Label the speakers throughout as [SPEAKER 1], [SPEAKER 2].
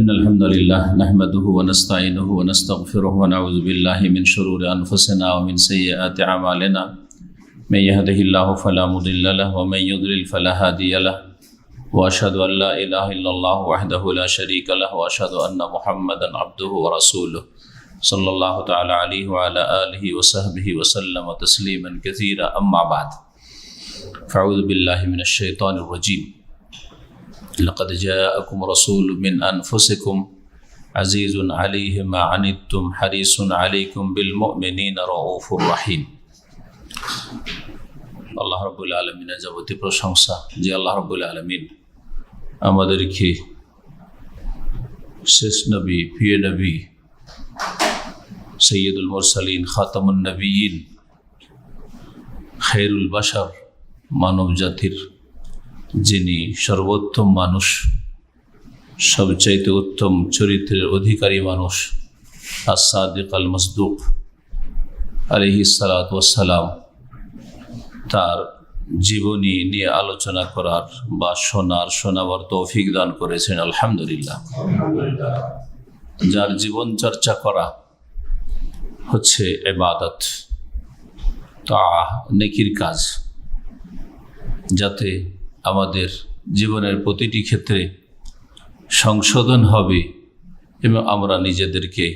[SPEAKER 1] إن الحمد لله نحمده ونستعينه ونستغفره ونعوذ بالله من شرور أنفسنا ومن سيئات أعمالنا من يهده الله فلا مضل له ومن يضلل فلا هادي له وأشهد أن لا إله إلا الله وحده لا شريك له وأشهد أن محمدا عبده ورسوله صلى الله تعالى عليه وعلى آله وصحبه وسلم تسليما كثيرا أما بعد فأعوذ بالله من الشيطان الرجيم لقد جاءكم رسول من أنفسكم عزيز عليه ما عنتم حريص عليكم بالمؤمنين رؤوف رحيم আল্লাহ রাব্বুল আলামিনের যাবতীয় প্রশংসা যে আল্লাহ রাব্বুল আলামিন আমাদেরকে শেষ নবী প্রিয় নবী সৈয়দুল মুরসালিন খাতামুন নবিয়্যিন খায়রুল বাশার মানব জাতির যিনি সর্বোত্তম মানুষ, সবচাইতে উত্তম চরিত্রের অধিকারী মানুষ, as-সাদিক আল-মাসদুক আলাইহিস সালাতু ওয়াস সালাম, তার জীবনী নিয়ে আলোচনা করার বা শোনাবার তৌফিক দান করেছেন আলহামদুলিল্লাহ। যার জীবন চর্চা করা হচ্ছে ইবাদত, তাআহ, নেকির কাজ, যাতে আমাদের জীবনের প্রতিটি ক্ষেত্রে সংশোধন হবে এবং আমরা নিজেদেরকে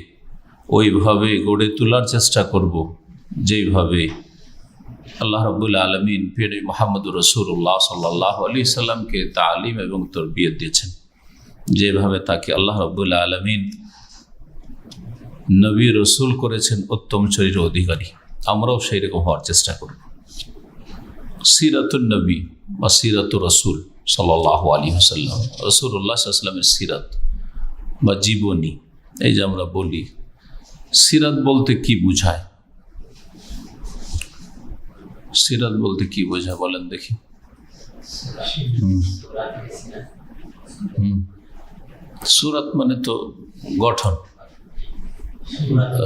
[SPEAKER 1] ওইভাবে গড়ে তোলার চেষ্টা করব যেইভাবে আল্লাহ রাব্বুল আলামিন প্রিয় মুহাম্মদুর রাসূলুল্লাহ সাল্লাল্লাহু আলাইহি সাল্লামকে তালিম এবং তরবিয়ত দিয়েছেন, যেভাবে তাকে আল্লাহ রাব্বুল আলামিন নবী রসুল করেছেন উত্তম চরিত্রের অধিকারী। আমরাও সেই রকম হওয়ার চেষ্টা করব। সিরাতুন নবী বা সিরাতুর রসুল সাল্লাল্লাহু আলাইহি ওয়াসাল্লাম, রাসূলুল্লাহ সাল্লাল্লাহু আলাইহি ওয়াসাল্লামের সিরাত বা জীবনী, এই যে আমরা বলি সিরাত বলতে কি বোঝায়, সিরাত বলতে কি বোঝায় বলেন দেখি। সুরাত মানে তো গঠন,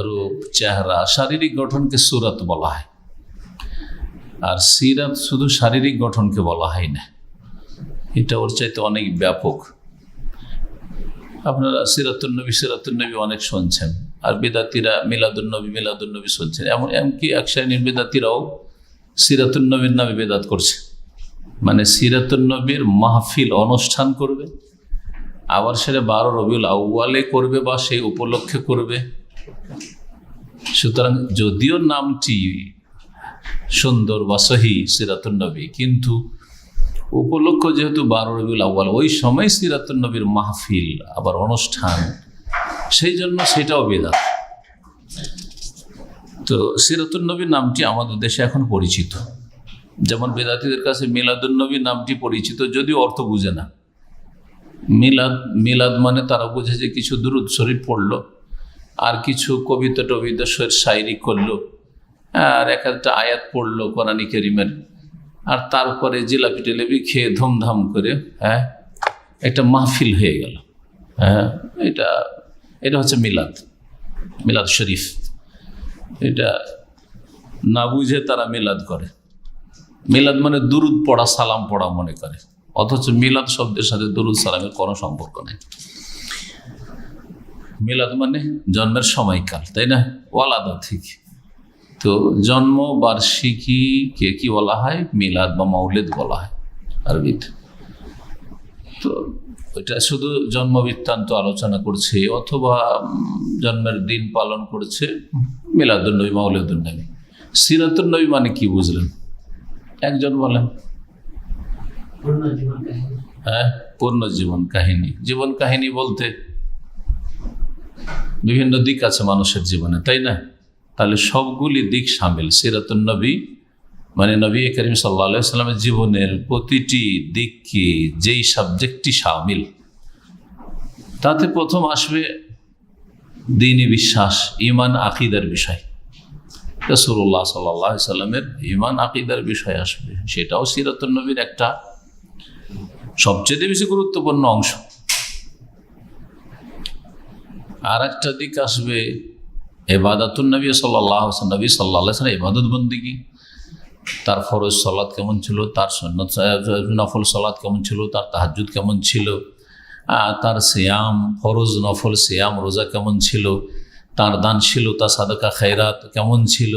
[SPEAKER 1] রূপ, চেহারা, শারীরিক গঠনকে সুরাত বলা হয়। আর সিরাত শুধু শারীরিক গঠনকে বলা হয় না, এটা ওর চাইতে অনেক ব্যাপক। আপনারা সিরাতুন নবী অনেক শুনছেন, আর বেদাতিরা মিলাদুন নবী শুনছেন। এমনকি এক শ্রেণীর বেদাতিরাও সিরাতুন নবীর নামে বেদাত করছে, মানে সিরাতুন নবীর মাহফিল অনুষ্ঠান করবে, আবার সেটা 12 রবিউল আউয়ালে করবে বা সেই উপলক্ষে করবে। সুতরাং যদিও নামটি সুন্দর বা সহি সিরাতুন নবী, কিন্তু উপলক্ষ যেহেতু 12 রবিউল আউয়াল, ওই সময় সিরাতুন নবীর মাহফিল আবার অনুষ্ঠান, সেই জন্য সেটাও বেদাত। তো সিরাতুন নবীর নামটি আমাদের দেশে এখন পরিচিত, যেমন বেদাতীদের কাছে মিলাদুন নবী নামটি পরিচিত, যদিও অর্থ বুঝে না। মিলাদ মানে তারা বুঝে যে কিছু দুরূদ শরীফ পড়লো, আর কিছু কবিতা টবিতা শায়রি করলো, আর একটা আয়াত পড়লো কোরআন কারীমের, আর তারপরে জিলাপি টিলাপি খেয়ে ধুমধাম করে একটা মাহফিল হয়ে গেল। এটা হচ্ছে মিলাদ শরীফ। এটা না বুঝে তারা মিলাদ করে। মিলাদ মানে দুরুদ পড়া, সালাম পড়া মনে করে, অথচ মিলাদ শব্দের সাথে দুরুদ সালামের কোনো সম্পর্ক নেই। মিলাদ মানে জন্মের সময়কাল, তাই না? ওয়ালাদা থেকে তো জন্ম বার্ষিকীকে কি বলা হয়? মিলাদ বা মাউলিদ বলা হয় আরবিতে। তো ওইটা শুধু জন্ম বৃত্তান্ত আলোচনা করছে অথবা জন্মের দিন পালন করছে, মিলাদুন নবী, মাউলিদুন নবী। সিরাতুন নবী মানে কি বুঝলেন? একজন বলেন। পূর্ণ জীবন কাহিনী। জীবন কাহিনী বলতে বিভিন্ন দিক আছে মানুষের জীবনে, তাই না? তাহলে সবগুলি দিক শামিল। সিরাতুন নবী মানে নবী করিম সাল্লাল্লাহু আলাইহি ওয়াসাল্লামের জীবনের প্রতিটি দিককে যেই সাবজেক্টটি শামিল, তাতে প্রথম আসবে দ্বীনি বিশ্বাস, ঈমান, আকীদার বিষয়। রাসূলুল্লাহ সাল্লাল্লাহু আলাইহি ওয়াসাল্লামের ঈমান আকীদার বিষয় আসবে, সেটাও সিরাতুন নবীর একটা সবচেয়ে বেশি গুরুত্বপূর্ণ অংশ। আর একটা দিক আসবে ইবাদাতুন নবী সাল্লাল্লাহু আলাইহি ওয়াসাল্লাম, নবী সাল্লাল্লাহু আলাইহি ওয়াসাল্লাম ইবাদত বন্দেগী, তার ফরজ সালাত কেমন ছিল, তার সুন্নত নফল সালাত কেমন ছিল, তার তাহাজ্জুদ কেমন ছিল, তার সিয়াম, ফরজ নফল সিয়াম রোজা কেমন ছিল, তার দানশীলতা সাদাকা খায়রাত কেমন ছিল,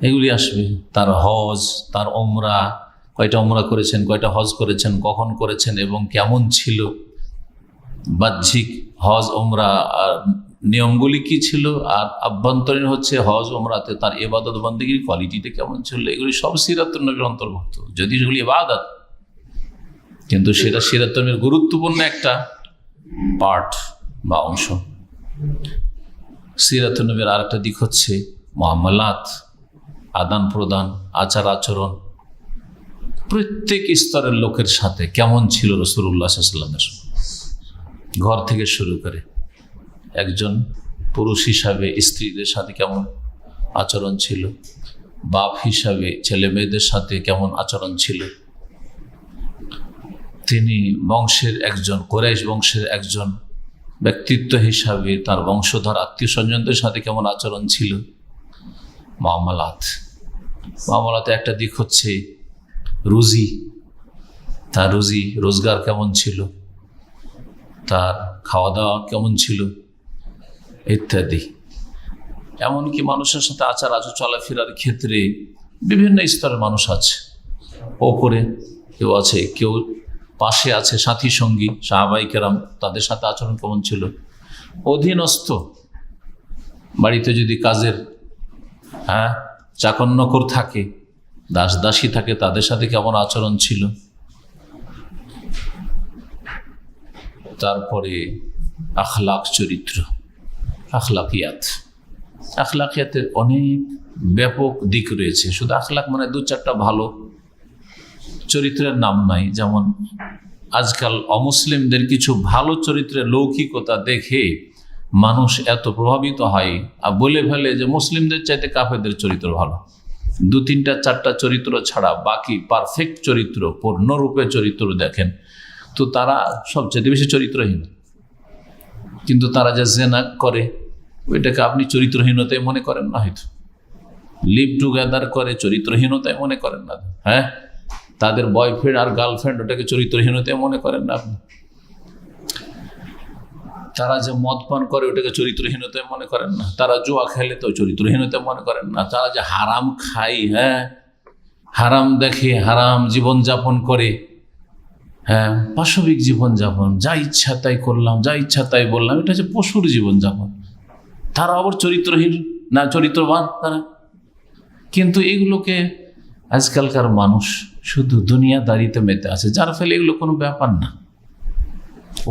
[SPEAKER 1] এগুলি আসবে। তার হজ, তার ওমরা, কয়টা ওমরা করেছেন, কয়টা হজ করেছেন, কখন করেছেন এবং কেমন ছিল, বাহ্যিক হজ ওমরা নিয়মগুলি কি ছিল, আর আভ্যন্তরীণ হচ্ছে হজ ওমরাতে তার ইবাদত বন্দেগীর কোয়ালিটিতে কেমন ছিল, এগুলি সব সিরাতুন নবীর অন্তর্ভুক্ত। যদি সেগুলি ইবাদত, কিন্তু সেটা সিরাতুন নবীর গুরুত্বপূর্ণ একটা পার্ট বা অংশ। সিরাতুন নবীর আর একটা দিক হচ্ছে মুআমালাত, আদান প্রদান, আচার আচরণ। প্রত্যেক স্তরের লোকের সাথে কেমন ছিল রাসূলুল্লাহ সাল্লাল্লাহু আলাইহি ওয়াসাল্লাম, ঘর থেকে শুরু করে একজন পুরুষ হিসাবে স্ত্রীদের সাথে কেমন আচরণ ছিল, বাপ হিসাবে ছেলে মেয়েদের সাথে কেমন আচরণ ছিল, তিনি বংশের একজন, কুরাইশ বংশের একজন ব্যক্তিত্ব হিসাবে তার বংশধর আত্মীয় স্বজনদের সাথে কেমন আচরণ ছিল। মামলাতে একটা দিক হচ্ছে রুজি, তার রোজগার কেমন ছিল, তার খাওয়া দাওয়া কেমন ছিল ইত্যাদি। এমনকি মানুষের সাথে আচার আচরণ চলাফেরার ক্ষেত্রে বিভিন্ন স্তরের মানুষ আছে, ওপরে কেউ আছে, কেউ পাশে আছে, সাথী সঙ্গী সাহাবায়ে কেরাম, তাদের সাথে আচরণ কেমন ছিল, অধীনস্থ বাড়িতে যদি কাজের চাকর নকর থাকে, দাস দাসী থাকে, তাদের সাথে কেমন আচরণ ছিল। তারপরে আখলাক, চরিত্র, আখলাকিয়াতের অনেক ব্যাপক দিক রয়েছে। শুধু আখলাক মানে দু চারটা ভালো চরিত্রের নাম নাই। যেমন আজকাল অমুসলিমদের কিছু ভালো চরিত্রের লৌকিকতা দেখে মানুষ এত প্রভাবিত হয় আর বলে ফেলে যে মুসলিমদের চাইতে কাফেরদের চরিত্র ভালো। দু তিনটা চারটা চরিত্র ছাড়া বাকি পারফেক্ট চরিত্র, পূর্ণরূপে চরিত্র দেখেন তো তারা সবচেয়ে বেশি চরিত্রহীন। কিন্তু তারা যা জেনা করে ওইটাকে আপনি চরিত্রহীনতায় মনে করেন না, হয়তো লিভ টুগেদার করে চরিত্রহীনতায় মনে করেন না, হ্যাঁ, তাদের বয়ফ্রেন্ড আর গার্লফ্রেন্ড ওটাকে চরিত্রহীনতায় মনে করেন না আপনি। তারা যে মদ পান করে ওটাকে চরিত্রহীনতায় মনে করেন না, তারা জুয়া খেলে তো চরিত্রহীনতায় মনে করেন না, তারা যে হারাম খায়, হ্যাঁ, হারাম দেখে, হারাম জীবনযাপন করে, হ্যাঁ, পাশবিক জীবনযাপন, যা ইচ্ছা তাই করলাম, যা ইচ্ছা তাই বললাম, এটা হচ্ছে পশুর জীবনযাপন। তারা আবার চরিত্রহীন না চরিত্রবান তারা। কিন্তু এগুলোকে আজকালকার মানুষ শুধু দুনিয়াদারিতে মেতে আছে, যার ফলে এগুলো কোনো ব্যাপার না।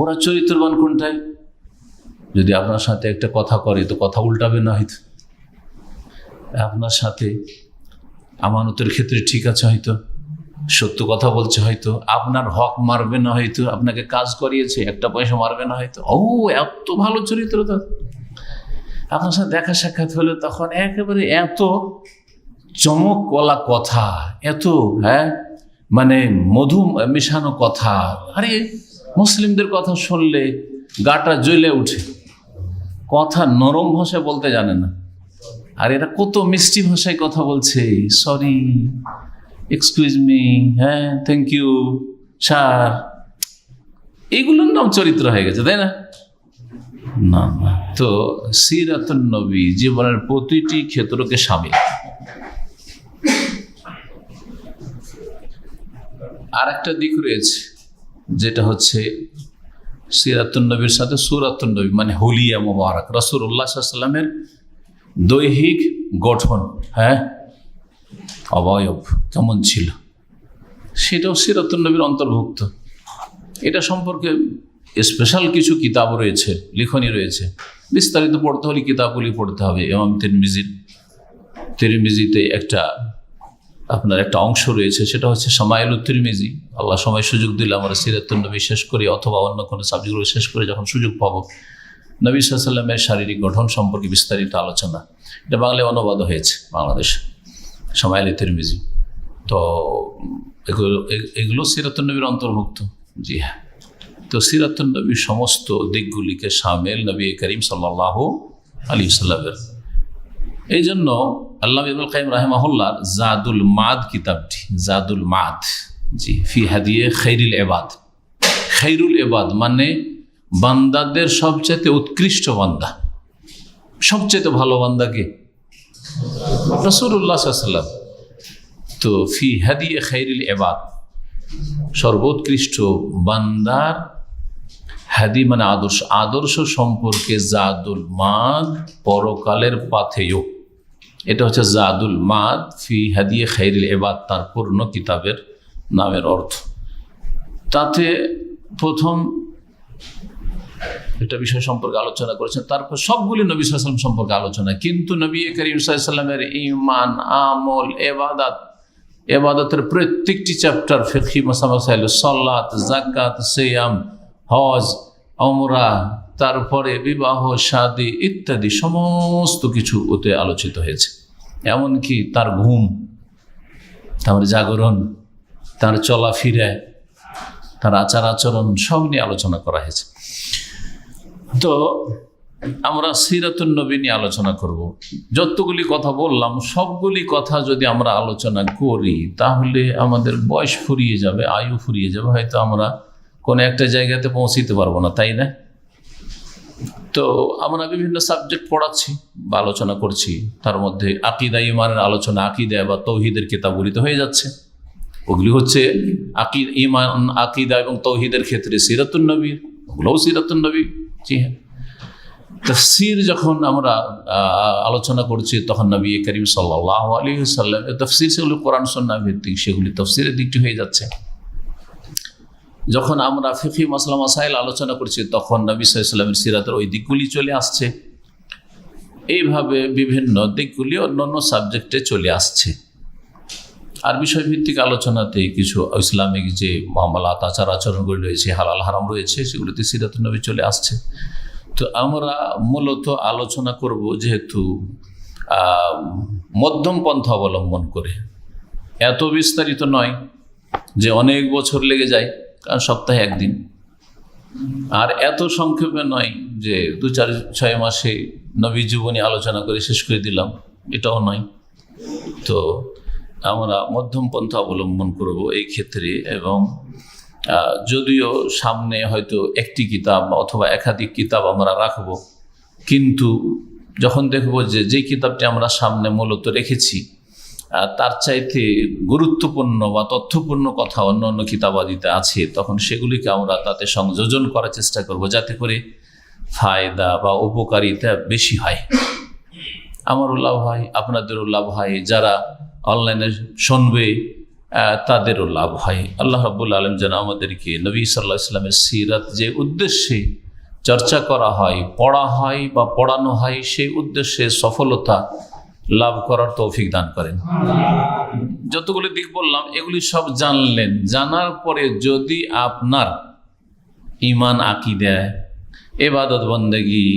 [SPEAKER 1] ওরা চরিত্রবান কোনটায়? যদি আপনার সাথে একটা কথা করে তো কথা উল্টাবে না, হয়তো আপনার সাথে আমানতের ক্ষেত্রে ঠিক আছে, হয়তো সত্য কথা বলছে, হয়তো আপনার হক মারবে না, হয়তো আপনাকে কাজ করিয়েছে একটা পয়সা মারবে না, হয়তো ও এত ভালো চরিত্র। তো আপনার সাথে দেখা সাক্ষাৎ হলে তখন একেবারে এত চমকওয়ালা কথা, এত মানে মধু মেশানো কথা, আরে মুসলিমদের কথা শুনলে গাটা জ্বলে উঠে। কথা নরম ভাষায় বলতে জানে না, আর এরা কত মিষ্টি ভাষায় কথা বলছে, সরি, এক্সকিউজ মি, হ্যাঁ, থ্যাংক ইউ স্যার, এইগুলোর নাম চরিত্র হয়ে গেছে, তাই না? না, তো সিরাতুন নবী জীবনের প্রতিটি ক্ষেত্রকে শামিল। আর একটা দিক রয়েছে যেটা হচ্ছে সিরাতুন নবীর সাথে সূরাতুন নবী, মানে হুলিয়া মুবারক, রাসূলুল্লাহ সাল্লাল্লাহু আলাইহি ওয়াসাল্লামের দৈহিক গঠন, হ্যাঁ, অবয়ব কেমন ছিল, সেটাও সিরাতুন নবীর অন্তর্ভুক্ত। এটা সম্পর্কে স্পেশাল কিছু কিতাব রয়েছে, লিখনী রয়েছে। বিস্তারিত পড়তে হলে কিতাবগুলি পড়তে হবে। ইমাম তিরমিজিতে আপনার একটা অংশ রয়েছে, সেটা হচ্ছে শামাইলুত তিরমিজি। আল্লাহ সময় সুযোগ দিলে আমরা সিরাতুন নবী শেষ করি অথবা অন্য কোনো সাবজেক্টগুলো শেষ করে যখন সুযোগ পাবো, নবী সাল্লাল্লাহু আলাইহি ওয়াসাল্লামের শারীরিক গঠন সম্পর্কে বিস্তারিত আলোচনা, এটা বাংলায় অনুবাদ হয়েছে বাংলাদেশে, শামাইলুত তিরমিজি। তো এগুলো সিরাতুন নবীর অন্তর্ভুক্ত। জি হ্যাঁ, তো সিরাতুন নবীর সমস্ত দিকগুলিকে শামিল নবী করিম সাল্লাল্লাহু আলাইহি ওয়াসাল্লামের। এই জন্য আল্লামা ইবনুল কাইয়িম রাহিমাহুল্লাহর জাদুল মাদ কিতাবটি, জাদুল মাদ, জি, ফি হাদিয়ে খাইরিল ইবাদ, খাইরুল ইবাদ মানে বান্দাদের সবচেয়ে উৎকৃষ্ট বান্দা, সবচেয়ে ভালো বান্দা কে? রাসূলুল্লাহ সাল্লাল্লাহু আলাইহি ওয়াসাল্লাম। তো ফি হাদি খাইরুল ইবাদ, সর্বোৎকৃষ্ট বান্দার হাদি মানে আদর্শ, আদর্শ সম্পর্কে জাদুল মাদ, পরকালের পাথেয়, এটা হচ্ছে জাদুল মাদ ফি হাদি খাইরুল ইবাদ, তার পূর্ণ কিতাবের নামের অর্থ। তাতে প্রথম একটা বিষয় সম্পর্কে আলোচনা করেছেন, তারপর সবগুলি নবী সাল্লাল্লাহু আলাইহি ওয়াসাল্লাম সম্পর্কে আলোচনা। কিন্তু নবী করিম সাল্লাল্লাহু আলাইহি ওয়াসাল্লামের ঈমান, আমল, ইবাদতের প্রত্যেকটি চ্যাপ্টার, ফিকহি মাসাইল, সালাত, যাকাত, সিয়াম, হজ, উমরা, তারপরে বিবাহ, শাদী ইত্যাদি সমস্ত কিছু ওতে আলোচিত হয়েছে। এমনকি তার ঘুম, তার জাগরণ, তার চলাফেরা, তার আচার আচরণ সব নিয়ে আলোচনা করা হয়েছে। তো আমরা সিরাতুন নবী নিয়ে আলোচনা করব। যতগুলি কথা বললাম সবগুলি কথা যদি আমরা আলোচনা করি তাহলে আমাদের বয়স ফুরিয়ে যাবে, আয়ু ফুরিয়ে যাবে, হয়তো আমরা কোনো একটা জায়গাতে পৌঁছিতে পারবো না, তাই না? তো আমরা বিভিন্ন সাবজেক্ট পড়াচ্ছি বা আলোচনা করছি, তার মধ্যে আকিদা ইমানের আলোচনা, আকিদা বা তৌহিদের কিতাবগুলিতে হয়ে যাচ্ছে। ওগুলি হচ্ছে ইমান, আকিদা এবং তৌহিদের ক্ষেত্রে সিরাতুন নবী, ওগুলোও সিরাতুন নবী। জি হ্যাঁ, তাফসীর যখন আমরা আলোচনা করছি তখন নবী করিম সাল্লাল্লাহু আলাইহি ওয়াসাল্লাম তাফসীর, সেগুলো কোরআন সুন্নাহ ভিত্তিক, সেগুলি তাফসীরের দিকটি হয়ে যাচ্ছে। যখন আমরা ফিকহি মাসলা মাসাইল আলোচনা করছি তখন নবী সাল্লাল্লাহু আলাইহি ওয়াসাল্লামের সিরাতের ওই দিকগুলি চলে আসছে। এইভাবে বিভিন্ন দিকগুলি অন্যান্য সাবজেক্টে চলে আসছে। আর বিষয়ভিত্তিক আলোচনাতে কিছু ইসলামিক যে মামলাত, আচার আচরণগুলি রয়েছে, হালাল হারাম রয়েছে, সেগুলোতে সিরাতুন নবী চলে আসছে। তো আমরা মূলত আলোচনা করব যেহেতু মধ্যম পন্থা অবলম্বন করে, এত বিস্তারিত নয় যে অনেক বছর লেগে যায়, কারণ সপ্তাহে একদিন, আর এত সংক্ষেপে নয় যে 2-4-6 মাসে নবী জীবনী আলোচনা করে শেষ করে দিলাম, এটাও নয়। তো আমরা মধ্যম পন্থা অবলম্বন করব এই ক্ষেত্রে। এবং যদিও সামনে হয়তো একটি কিতাব অথবা একাধিক কিতাব আমরা রাখব, কিন্তু যখন দেখব যে কিতাবটি আমরা সামনে মূলত রেখেছি তার চাইতে গুরুত্বপূর্ণ বা তথ্যপূর্ণ কথা অন্য অন্য কিতাবাদিতে আছে, তখন সেগুলিকে আমরা তাতে সংযোজন করার চেষ্টা করব, যাতে করে ফায়দা বা উপকারিতা বেশি হয়। আমারও লাভ হয়, আপনাদেরও লাভ হয়, যারা অনলাইনে শুনবে তাদেরও লাভ হয়। আল্লাহ রাব্বুল আলামিন যেন আমাদেরকে নবী সাল্লাল্লাহু আলাইহি ওয়াসাল্লামের সিরাত যে উদ্দেশ্যে চর্চা করা হয়, পড়া হয় বা পড়ানো হয়, সেই উদ্দেশ্যে সফলতা লাভ করার তৌফিক দান করেন। যতগুলি দিক বললাম এগুলি সব জানলেন, জানার পরে যদি আপনার ঈমান, আকীদা, ইবাদত বন্দেগী,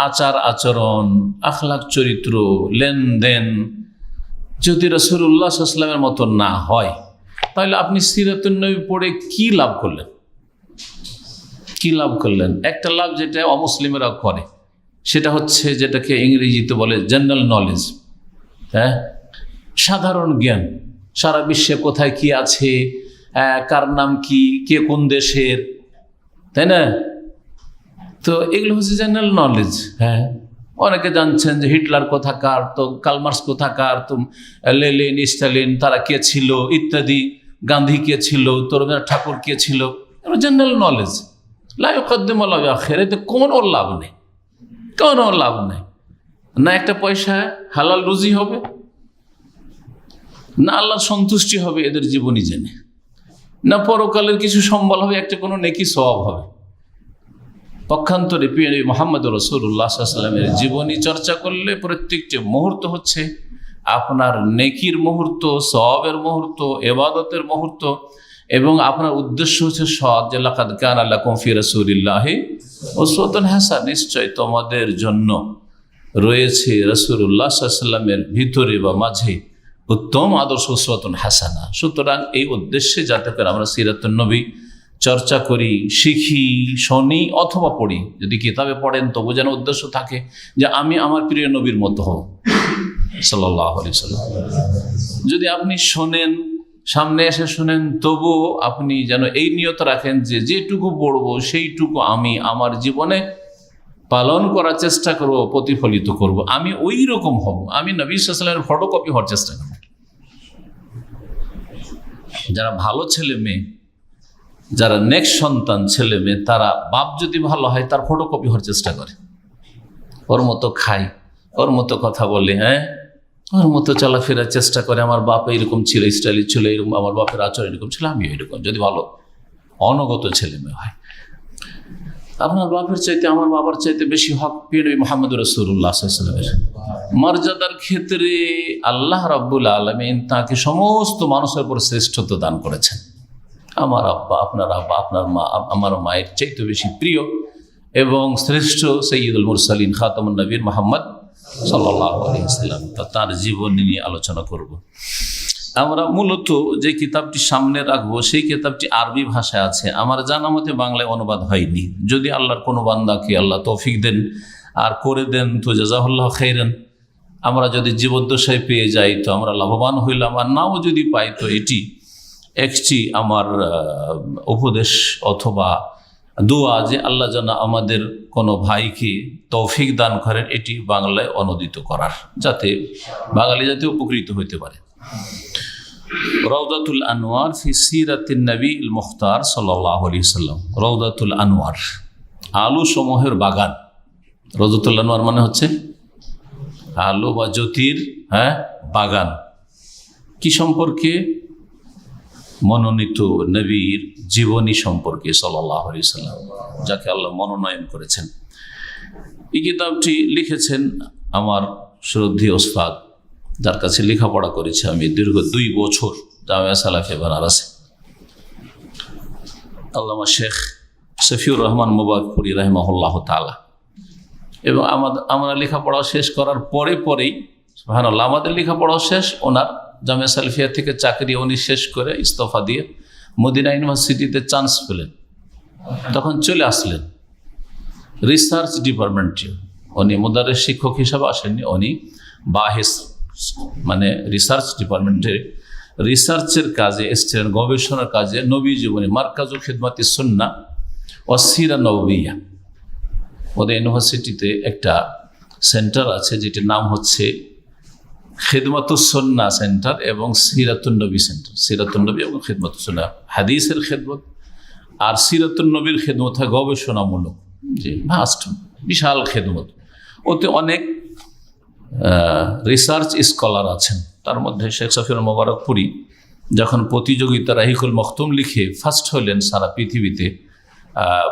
[SPEAKER 1] আচার আচরণ, আখলাক, চরিত্র, লেনদেন যদি রাসূলুল্লাহ সাল্লাল্লাহু আলাইহি ওয়াসাল্লামের মতো না হয়, তাহলে আপনি সিরাতুন নবী পড়ে কি লাভ করলেন? কি লাভ করলেন? একটা লাভ যেটা অমুসলিমেরা করে, সেটা হচ্ছে যেটাকে ইংরেজিতে বলে জেনারেল নলেজ। হ্যাঁ, সাধারণ জ্ঞান, সারা বিশ্বে কোথায় কি আছে, কার নাম কি, কে কোন দেশের, তাই না? তো এগুলো হচ্ছে জেনারেল নলেজ। হ্যাঁ, অনেকে জানছেন যে হিটলার কোথাকার, তো কার্ল কোথাকার, তো লেনিন, স্টালিন তারা কে ছিল ইত্যাদি, গান্ধী কে ছিল, তো রবীন্দ্রনাথ ঠাকুর কে ছিল, এগুলো জেনারেল নলেজ। লা ইউকাদ্দিমু আলা আখির, এতে কোনো লাভ নেই, কোনো লাভ নেই। না একটা পয়সা হালাল রুজি হবে, না আল্লাহর সন্তুষ্টি হবে এদের জীবনী জেনে, না পরকালের কিছু সম্বল হবে, একটা কোনো নেকি সওয়াব হবে। পক্ষান্তরে প্রিয় মুহাম্মদ রাসূলুল্লাহ সাল্লাল্লাহু আলাইহি ওয়াসাল্লামের জীবনী চর্চা করলে প্রত্যেকটি মুহূর্ত হচ্ছে আপনার নেকির মুহূর্ত, সওয়াবের মুহূর্ত, ইবাদতের মুহূর্ত, এবং আপনার উদ্দেশ্য হচ্ছে সৎ, যে লাকাদ কানা লাকুম ফি রাসূলিল্লাহি উসওয়াতুন হাসানাহ, নিশ্চয় তোমাদের জন্য রয়েছে রাসূলুল্লাহ সাল্লাল্লাহু আলাইহি ওয়াসাল্লামের ভিতরে বা মাঝে উত্তম আদর্শ, উসওয়াতুন হাসানাহ। সুতরাং এই উদ্দেশ্যে যাতে করে আমরা সিরাতুন নবী চর্চা করি, শিখি, শুনি অথবা পড়ি। যদি কিতাবে পড়েন তবু যেন উদ্দেশ্য থাকে যে আমি আমার প্রিয় নবীর মতো হব সাল্লাল্লাহু আলাইহি ওয়াসাল্লাম। যদি আপনি শোনেন সামনে এসে শুনেন, তবু আপনি যেন এই নিয়ত রাখেন যে যেটুকু পড়বো সেইটুকু আমি আমার জীবনে পালন করার চেষ্টা করব, প্রতিফলিত করব, আমি ওই রকম হব, আমি নবী সাল্লাল্লাহু আলাইহি ওয়াসাল্লামের ফটোকপি হওয়ার চেষ্টা করব। যারা ভালো ছেলে মেয়ে, যারা নেক্সট সন্তান ছেলে মেয়ে, তারা বাপ যদি ভালো হয় তার ফটোকপি হওয়ার চেষ্টা করে, ওর মতো খায়, ওর মতো কথা বলে, হ্যাঁ, ওর মতো চলাফেরার চেষ্টা করে। আমার বাপ এরকম ছিল, স্টাইলিশ ছিল, এরকম আমার বাপের আচরণ এরকম ছিল, আমি এরকম। যদি ভালো অনগত ছেলে মেয়ে হয়, আপনার বাপের চাইতে আমার বাবার চাইতে বেশি হক প্রিয় নবী মুহাম্মদ রাসূলুল্লাহ সাল্লাল্লাহু আলাইহি ওয়াসাল্লামের। মর্যাদার ক্ষেত্রে আল্লাহ রাব্বুল আলামিন তাকে সমস্ত মানুষের উপর শ্রেষ্ঠত্ব দান করেছেন। আমার আব্বা, আপনার আব্বা, আপনার মা আমার মায়ের চাইতে বেশি প্রিয় এবং শ্রেষ্ঠ সাইয়্যিদুল মুরসালিন খাতামুন নবীর মুহাম্মদ সাল্লাল্লাহু আলাইহি ওয়াসাল্লাম। তার জীবনী নিয়ে আলোচনা করব। আমরা মূলত যে কিতাবটি সামনে রাখবো সেই কিতাবটি আরবি ভাষায় আছে, আমার জানা মতে বাংলায় অনুবাদ হয়নি। যদি আল্লাহর কোনো বান্দাকে আল্লাহ তৌফিক দেন আর করে দেন তো জাযাহুল্লাহ খাইরান। আমরা যদি জীবদ্দশায় পেয়ে যাই তো আমরা লাভবান হইলাম, আর নাও যদি পাই তো এটি একটি আমার উপদেশ অথবা দোয়া যে আল্লাহ যেন আমাদের কোনো ভাইকে তৌফিক দান করেন এটি বাংলায় অনুদিত করার, যাতে বাঙালি জাতি উপকৃত হইতে পারে। রওদাতুল আনোয়ার ফি সিরাতিন নবীল মুখতার সাল্লাল্লাহু আলাইহি ওয়াসাল্লাম। রওদাতুল আনোয়ার, আলো সমূহের বাগান। রওদাতুল আনোয়ার মানে হচ্ছে আলো বা জ্যোতির বাগান। কি সম্পর্কে? মনোনীত নবীর জীবনী সম্পর্কে সাল্লাল্লাহু আলাইহি ওয়াসাল্লাম, যাকে আল্লাহ মনোনয়ন করেছেন। এই কিতাবটি লিখেছেন আমার শ্রদ্ধেয় ওস্তাদ, যার কাছে লেখাপড়া করেছি আমি দীর্ঘ 2 বছর, জামিয়া সালাফিয়া বানারসে, আল্লামা শেখ শফিউর রহমান মুবারকপুরি রাহিমাহুল্লাহ তাআলা। এবং আমরা লেখাপড়া শেষ করার পরেই সুবহানাল্লাহ, আমাদের লেখাপড়াও শেষ, ওনার জামিয়া সালাফিয়া থেকে চাকরি উনি শেষ করে ইস্তফা দিয়ে মদিনা ইউনিভার্সিটিতে চান্স পেলেন। তখন চলে আসলেন রিসার্চ ডিপার্টমেন্টে। উনি মুদাররিস শিক্ষক হিসাবে আসেননি, উনি বাহিস মানে রিসার্চ ডিপার্টমেন্টে রিসার্চের কাজে এসছেন, গবেষণার কাজে। নবী জীবনী মারকাজু খিদমাতি সুন্নাহ ওয়া সিরা নববিয়া, ওদের ইউনিভার্সিটিতে একটা সেন্টার আছে যেটির নাম হচ্ছে খিদমাতুস সুন্নাহ সেন্টার এবং সিরাতুন নবী সেন্টার। সিরাতুন নবী এবং খিদমাতুস সুন্নাহ, হাদিসের খিদমত, আর সিরাতুন নবীর খিদমত হয় গবেষণামূলক, যে ভাস্ট বিশাল খিদমত। ওতে অনেক রিসার্চ স্কলার আছেন। তার মধ্যে শেখ শফিউর মুবারকপুরি যখন প্রতিযোগিতা রাহিকুল মখতুম লিখে ফার্স্ট হলেন সারা পৃথিবীতে,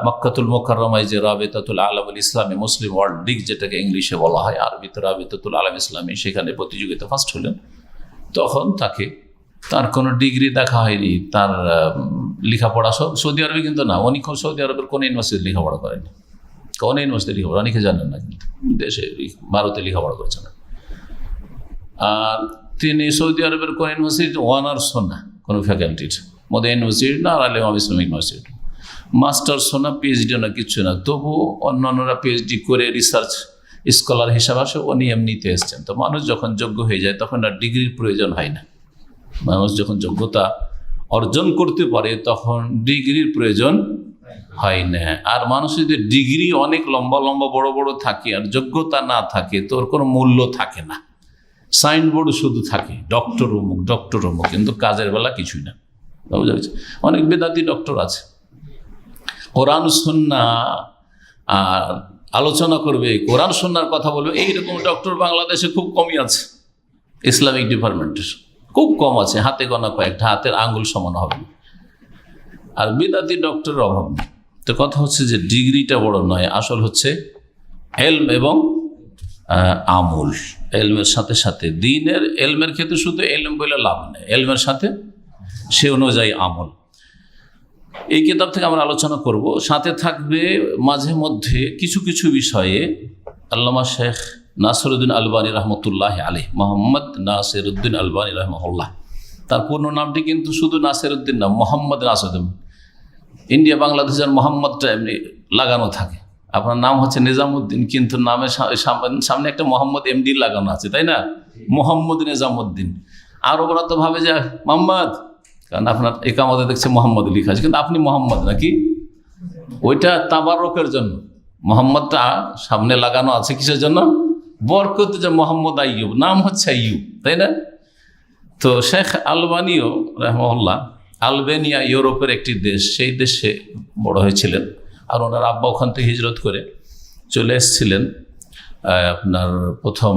[SPEAKER 1] মক্কাতুল মুকাররমায় যে রাবিতাতুল আলাম ইসলামী মুসলিম ওয়ার্ল্ড লিগ, যেটাকে ইংলিশে বলা হয়, আরবিতে রাবিতাতুল আলাম ইসলামী, সেখানে প্রতিযোগিতা ফার্স্ট হলেন। তখন তার কোনো ডিগ্রি দেখা হয়নি, তার লেখাপড়া সব সৌদি আরবে কিন্তু না, উনি সৌদি আরবের কোনো ইউনিভার্সিটি লেখাপড়া করেনি, কোন ইউনিভার্সিটি লেখাপড়া অনেকে জানেন না, কিন্তু দেশে ভারতে লেখাপড়া করেছেন। আর তিনি সৌদি আরবের কোন ইউনিভার্সিটি অনার্সও না, কোনো ফ্যাকাল্টির মধ্যে ইউনিভার্সিটি না, আর আলিম ইসলামিক ইউনিভার্সিটি, মাস্টার্সও না, পিএইচডিও না, কিছু না। তবু অন্যান্যরা পিএইচডি করে রিসার্চ স্কলার হিসাবে আসে, উনি এমনিতে এসছেন। তো মানুষ যখন যোগ্য হয়ে যায় তখন আর ডিগ্রির প্রয়োজন হয় না। মানুষ যখন যোগ্যতা অর্জন করতে পারে তখন ডিগ্রির প্রয়োজন হয় না। আর মানুষ যদি ডিগ্রি অনেক লম্বা লম্বা বড় বড় থাকে আর যোগ্যতা না থাকে তো ওর কোনো মূল্য থাকে না। সাইনবোর্ড শুধু থাকে ডক্টর অমুক, ডক্টর অমুক, কিন্তু কাজের বেলা কিছুই না। বুঝা গেছে? অনেক বেদাতি ডক্টর আছে, কোরআন সুন্নাহ আর আলোচনা করবে, কোরআন সুন্নাহর কথা বলবে, এইরকম ডক্টর বাংলাদেশে খুব কমই আছে। ইসলামিক ডিপার্টমেন্টের খুব কম আছে, হাতে গোনা কয়েকটা, হাতের আঙ্গুল সমান হবে। আর বিদাতি ডক্টরের অভাব নেই। তো কথা হচ্ছে যে ডিগ্রিটা বড় নয়, আসল হচ্ছে এলম এবং আমল। এলমের সাথে সাথে দিনের এলমের ক্ষেত্রে শুধু এলম বলে লাভ নেই, এলমের সাথে সে অনুযায়ী আমল। এই কিতাব থেকে আমরা আলোচনা করব, সাথে থাকবে মাঝে মধ্যে কিছু কিছু বিষয়ে আল্লামা শেখ নাসিরউদ্দিন আলবানী রহমতুল্লাহ আলাইহ, মোহাম্মদ নাসিরউদ্দিন আলবানী রহমাহুল্লাহ। তার পূর্ণ নামটি কিন্তু শুধু নাসিরউদ্দিন না, মোহাম্মদ নাসিরউদ্দিন। ইন্ডিয়া বাংলাদেশের মোহাম্মদটা এমনি লাগানো থাকে, আপনার নাম হচ্ছে নিজামুদ্দিন, কিন্তু নামের সামনে একটা মোহাম্মদ এমডি লাগানো আছে, তাই না? মোহাম্মদ নিজামুদ্দিন। আর ওরা তো ভাবে যে মোহাম্মদ কারণ আপনার একামতে দেখছে মোহাম্মদ লেখা আছে, কিন্তু আপনি মোহাম্মদ নাকি, ওইটা তাবারকের জন্য। মোহাম্মদটা সামনে লাগানো আছে কিসের জন্য? বরকত, যে মোহাম্মদ আইয়ুব, নাম হচ্ছে আইয়ুব, তাই না? তো শেখ আলবানিও রাহমাহুল্লাহ, আলবেনিয়া ইউরোপের একটি দেশ, সেই দেশে বড় হয়েছিলেন। আর ওনার আব্বা ওখান থেকে হিজরত করে চলে এসেছিলেন আপনার প্রথম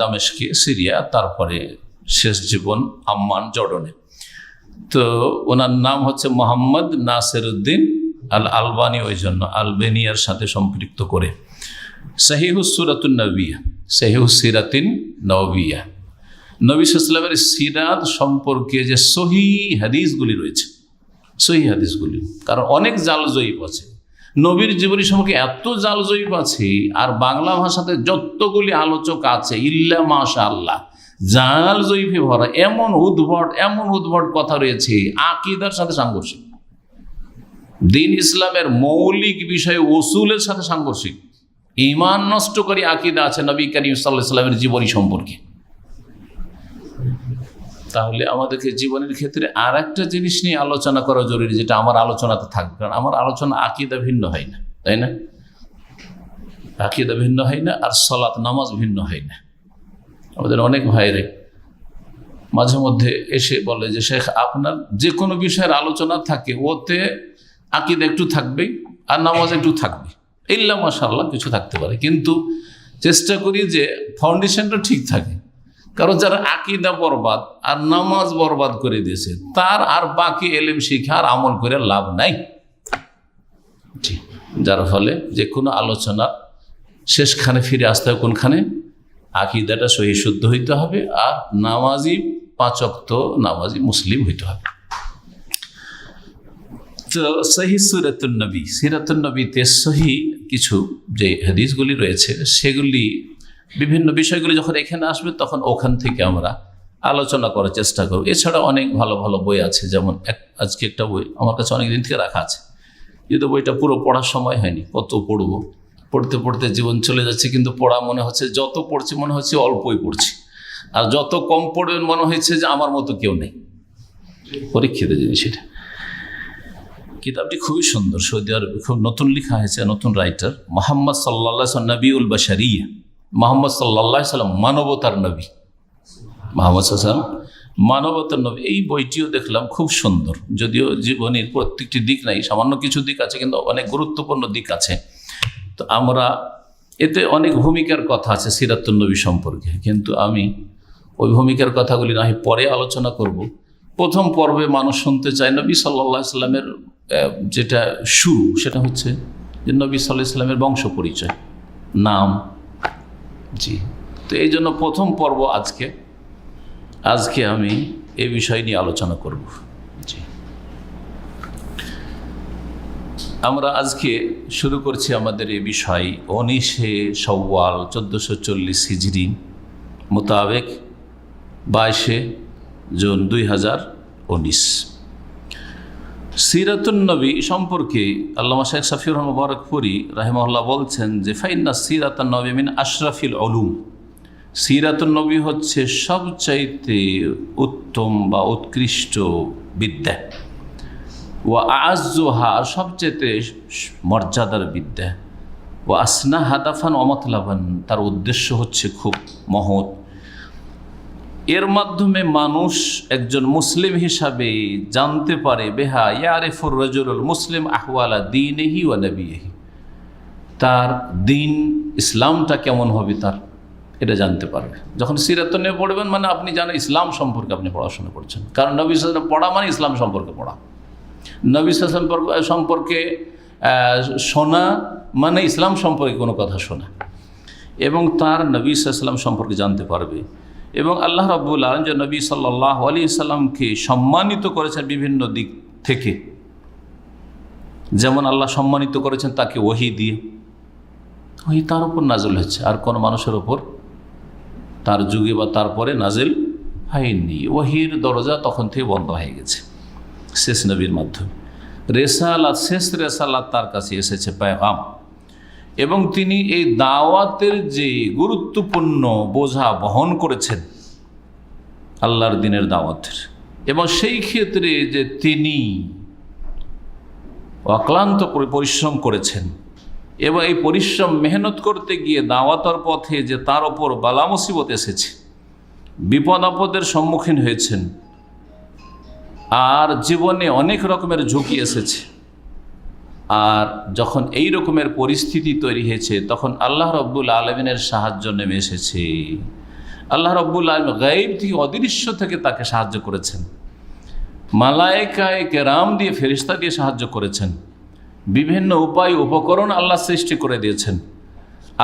[SPEAKER 1] দামেস্কে, সিরিয়া, তারপরে শেষ জীবন আম্মান, জর্ডনে। তো ওনার নাম হচ্ছে মোহাম্মদ নাসিরউদ্দিন আল আলবানি, ওই জন্য আলবেনিয়ার সাথে সম্পৃক্ত করে সহিহুস সূরাতুন নবিয়া, সহিহুস সিরাতিন নবিয়া, নবী সাল্লাল্লাহু আলাইহি ওয়াসাল্লামের সিরাত সম্পর্কে যে সহি হাদিসগুলি রয়েছে, সহি হাদিসগুলি, কারণ অনেক জাল জয়ীফ আছে নবীর জীবনী সম্পর্কে, এত জাল জয়ীফ আছে। আর বাংলা ভাষাতে যতগুলি আলোচক আছে ইল্লা মাশাআল্লাহ জাল জয়ীফে ভরা, এমন উদ্ভট কথা রয়েছে আকীদার সাথে সাংঘর্ষিক, দ্বীন ইসলামের মৌলিক বিষয় উসুলের সাথে সাংঘর্ষিক, ঈমান নষ্টকারী আকীদা আছে নবী করিম সাল্লাল্লাহু আলাইহি ওয়াসাল্লামের জীবনী সম্পর্কে। তাহলে আমাদেরকে জীবনের ক্ষেত্রে আর একটা জিনিস নিয়ে আলোচনা করা জরুরি, যেটা আমার আলোচনাতে থাকবে, কারণ আমার আলোচনা আকীদা ভিন্ন হয় না, তাই না? আকীদা ভিন্ন হয় না, আর সালাত নামাজ ভিন্ন হয় না। আমাদের অনেক ভাইরে মাঝে মধ্যে এসে বলে যে শেখ, আপনার যে কোনো বিষয়ের আলোচনা থাকে, ওতে আকীদা একটু থাকবে আর নামাজ একটু থাকবে, ইল্লা মাশাআল্লাহ কিছু থাকতে পারে, কিন্তু চেষ্টা করি যে ফাউন্ডেশনটা ঠিক থাকে। কারণ যারা আকীদা বরবাদ আর নামাজ বরবাদ করে দিয়েছে, তার আর বাকি এলেম শিখা আর আমল করে লাভ নাই। যার ফলে যে কোনো আলোচনা শেষখানে ফিরে আসতে হবে কোনখানে? আকীদাটা সহি শুদ্ধ হইতে হবে, আর নামাজি, 5 ওয়াক্ত নামাজি মুসলিম হইতে হবে। তো সহি সিরাতুন নবী, সিরাতুন নবীতে সহি কিছু যে হাদিসগুলি রয়েছে, সেগুলি বিভিন্ন বিষয়গুলি যখন এখানে আসবে তখন ওখান থেকে আমরা আলোচনা করার চেষ্টা করব। এছাড়া অনেক ভালো ভালো বই আছে, যেমন আজকে একটা বই আমার কাছে অনেক দিন থেকে রাখা আছে, কিন্তু বইটা পুরো পড়ার সময় হয়নি। কত পড়বো, পড়তে পড়তে জীবন চলে যাচ্ছে, কিন্তু পড়া মনে হচ্ছে, যত পড়ছি মনে হচ্ছে অল্পই পড়ছি, আর যত কম পড়বেন মনে হচ্ছে যে আমার মতো কেউ নেই। পরীক্ষিত জিনিস এটা। কিতাবটি খুবই সুন্দর, সৌদি আরবে খুব নতুন লেখা হয়েছে, নতুন রাইটার মোহাম্মদ সাল্লাল্লাহু আলাইহি ওয়াসাল্লাম, নবিউল বাশারিয়া, মোহাম্মদ সাল্লাল্লাহু আলাইহি ওয়াসাল্লাম মানবতার নবী, মোহাম্মদ সাল্লাল্লাহু আলাইহি ওয়াসাল্লাম মানবতার নবী। এই বইটিও দেখলাম খুব সুন্দর, যদিও জীবনের প্রত্যেকটি দিক নাই, সামান্য কিছু দিক আছে, কিন্তু অনেক গুরুত্বপূর্ণ দিক আছে। তো আমরা এতে অনেক ভূমিকার কথা আছে সিরাতুন নবী সম্পর্কে, কিন্তু আমি ওই ভূমিকার কথাগুলি না হয় পরে আলোচনা করব। প্রথম পর্বে মানুষ শুনতে চায় নবী সাল্লাল্লাহু আলাইহি ওয়াসাল্লামের যেটা শুরু, সেটা হচ্ছে যে নবী সাল্লাল্লাহু আলাইহি ওয়াসাল্লামের বংশ পরিচয়, নাম। জি, তো এই জন্য প্রথম পর্ব আজকে আমি এই বিষয় নিয়ে আলোচনা করব। জি, আমরা আজকে শুরু করছি আমাদের এই বিষয় 19শে শাওয়াল 1440 হিজরি মোতাবেক 22শে জুন 2019। সিরাতুন নবী সম্পর্কে আল্লামা শেখ শাফিউর রহমান মুবারকপুরী রাহিমাহুল্লাহ বলছেন যে ফাইন্না সিরাতুন নবী মিন আশরাফিল উলুম, সিরাতুন নবী হচ্ছে সবচাইতে উত্তম বা উৎকৃষ্ট বিদ্যা, ওয়া আ'আজ্জুহা, সবচাইতে মর্যাদার বিদ্যা, ওয়া আসনা হাদাফান ওয়া মাতলাবান, তার উদ্দেশ্য হচ্ছে খুব মহৎ। এর মাধ্যমে মানুষ একজন মুসলিম হিসাবে জানতে পারে, বেহা ইয়ারিফুর রাজুলুল মুসলিম আহওয়ালা দীনিহি ওয়া নবিয়িহি, তার দিন ইসলামটা কেমন হবে তার, এটা জানতে পারবে। যখন সিরাতুন নবী পড়বেন মানে আপনি জানেন ইসলাম সম্পর্কে আপনি পড়াশোনা করছেন, কারণ নবী সাল্লাল্লাহু আলাইহি ওয়াসাল্লাম পড়া মানে ইসলাম সম্পর্কে পড়া, নবী সাল্লাল্লাহু আলাইহি ওয়াসাল্লাম সম্পর্কে শোনা মানে ইসলাম সম্পর্কে কোনো কথা শোনা, এবং তার নবী সাল্লাল্লাহু আলাইহি ওয়াসাল্লাম সম্পর্কে জানতে পারবে। এবং আল্লাহ রাব্বুল আলামিন যে নবী সাল্লাল্লাহু আলাইহি ওয়াসাল্লামকে সম্মানিত করেছেন বিভিন্ন দিক থেকে, যেমন আল্লাহ সম্মানিত করেছেন তাকে ওহী দিয়ে, ওহী তার উপর নাজিল হচ্ছে, আর কোনো মানুষের ওপর তার যুগে বা তারপরে নাজিল হয়নি। ওহীর দরজা তখন থেকে বন্ধ হয়ে গেছে শেষ নবীর মাধ্যমে। রেসালাত, শেষ রেসালাত তার কাছে এসেছে, পেগাম, এবং তিনি এই দাওয়াতের যে গুরুত্বপূর্ণ বোঝা বহন করেছেন, আল্লাহর দিনের দাওয়াতের, এবং সেই ক্ষেত্রে যে তিনি অক্লান্ত পরিশ্রম করেছেন এবং এই পরিশ্রম মেহনত করতে গিয়ে দাওয়াতের পথে যে তার ওপর বালা মুসিবত এসেছে, বিপদ আপদের সম্মুখীন হয়েছেন, আর জীবনে অনেক রকমের ঝুঁকি এসেছে, আর যখন এই রকমের পরিস্থিতি তৈরি হয়েছে তখন আল্লাহ রব্বুল আলমিনের সাহায্য নেমে এসেছে। আল্লাহ রব্বুল আলমিন গায়েব থেকে, অদৃশ্য থেকে তাকে সাহায্য করেছেন, মালায়েকায়ে কেরাম দিয়ে, ফেরেশতা দিয়ে সাহায্য করেছেন, বিভিন্ন উপায় উপকরণ আল্লাহ সৃষ্টি করে দিয়েছেন।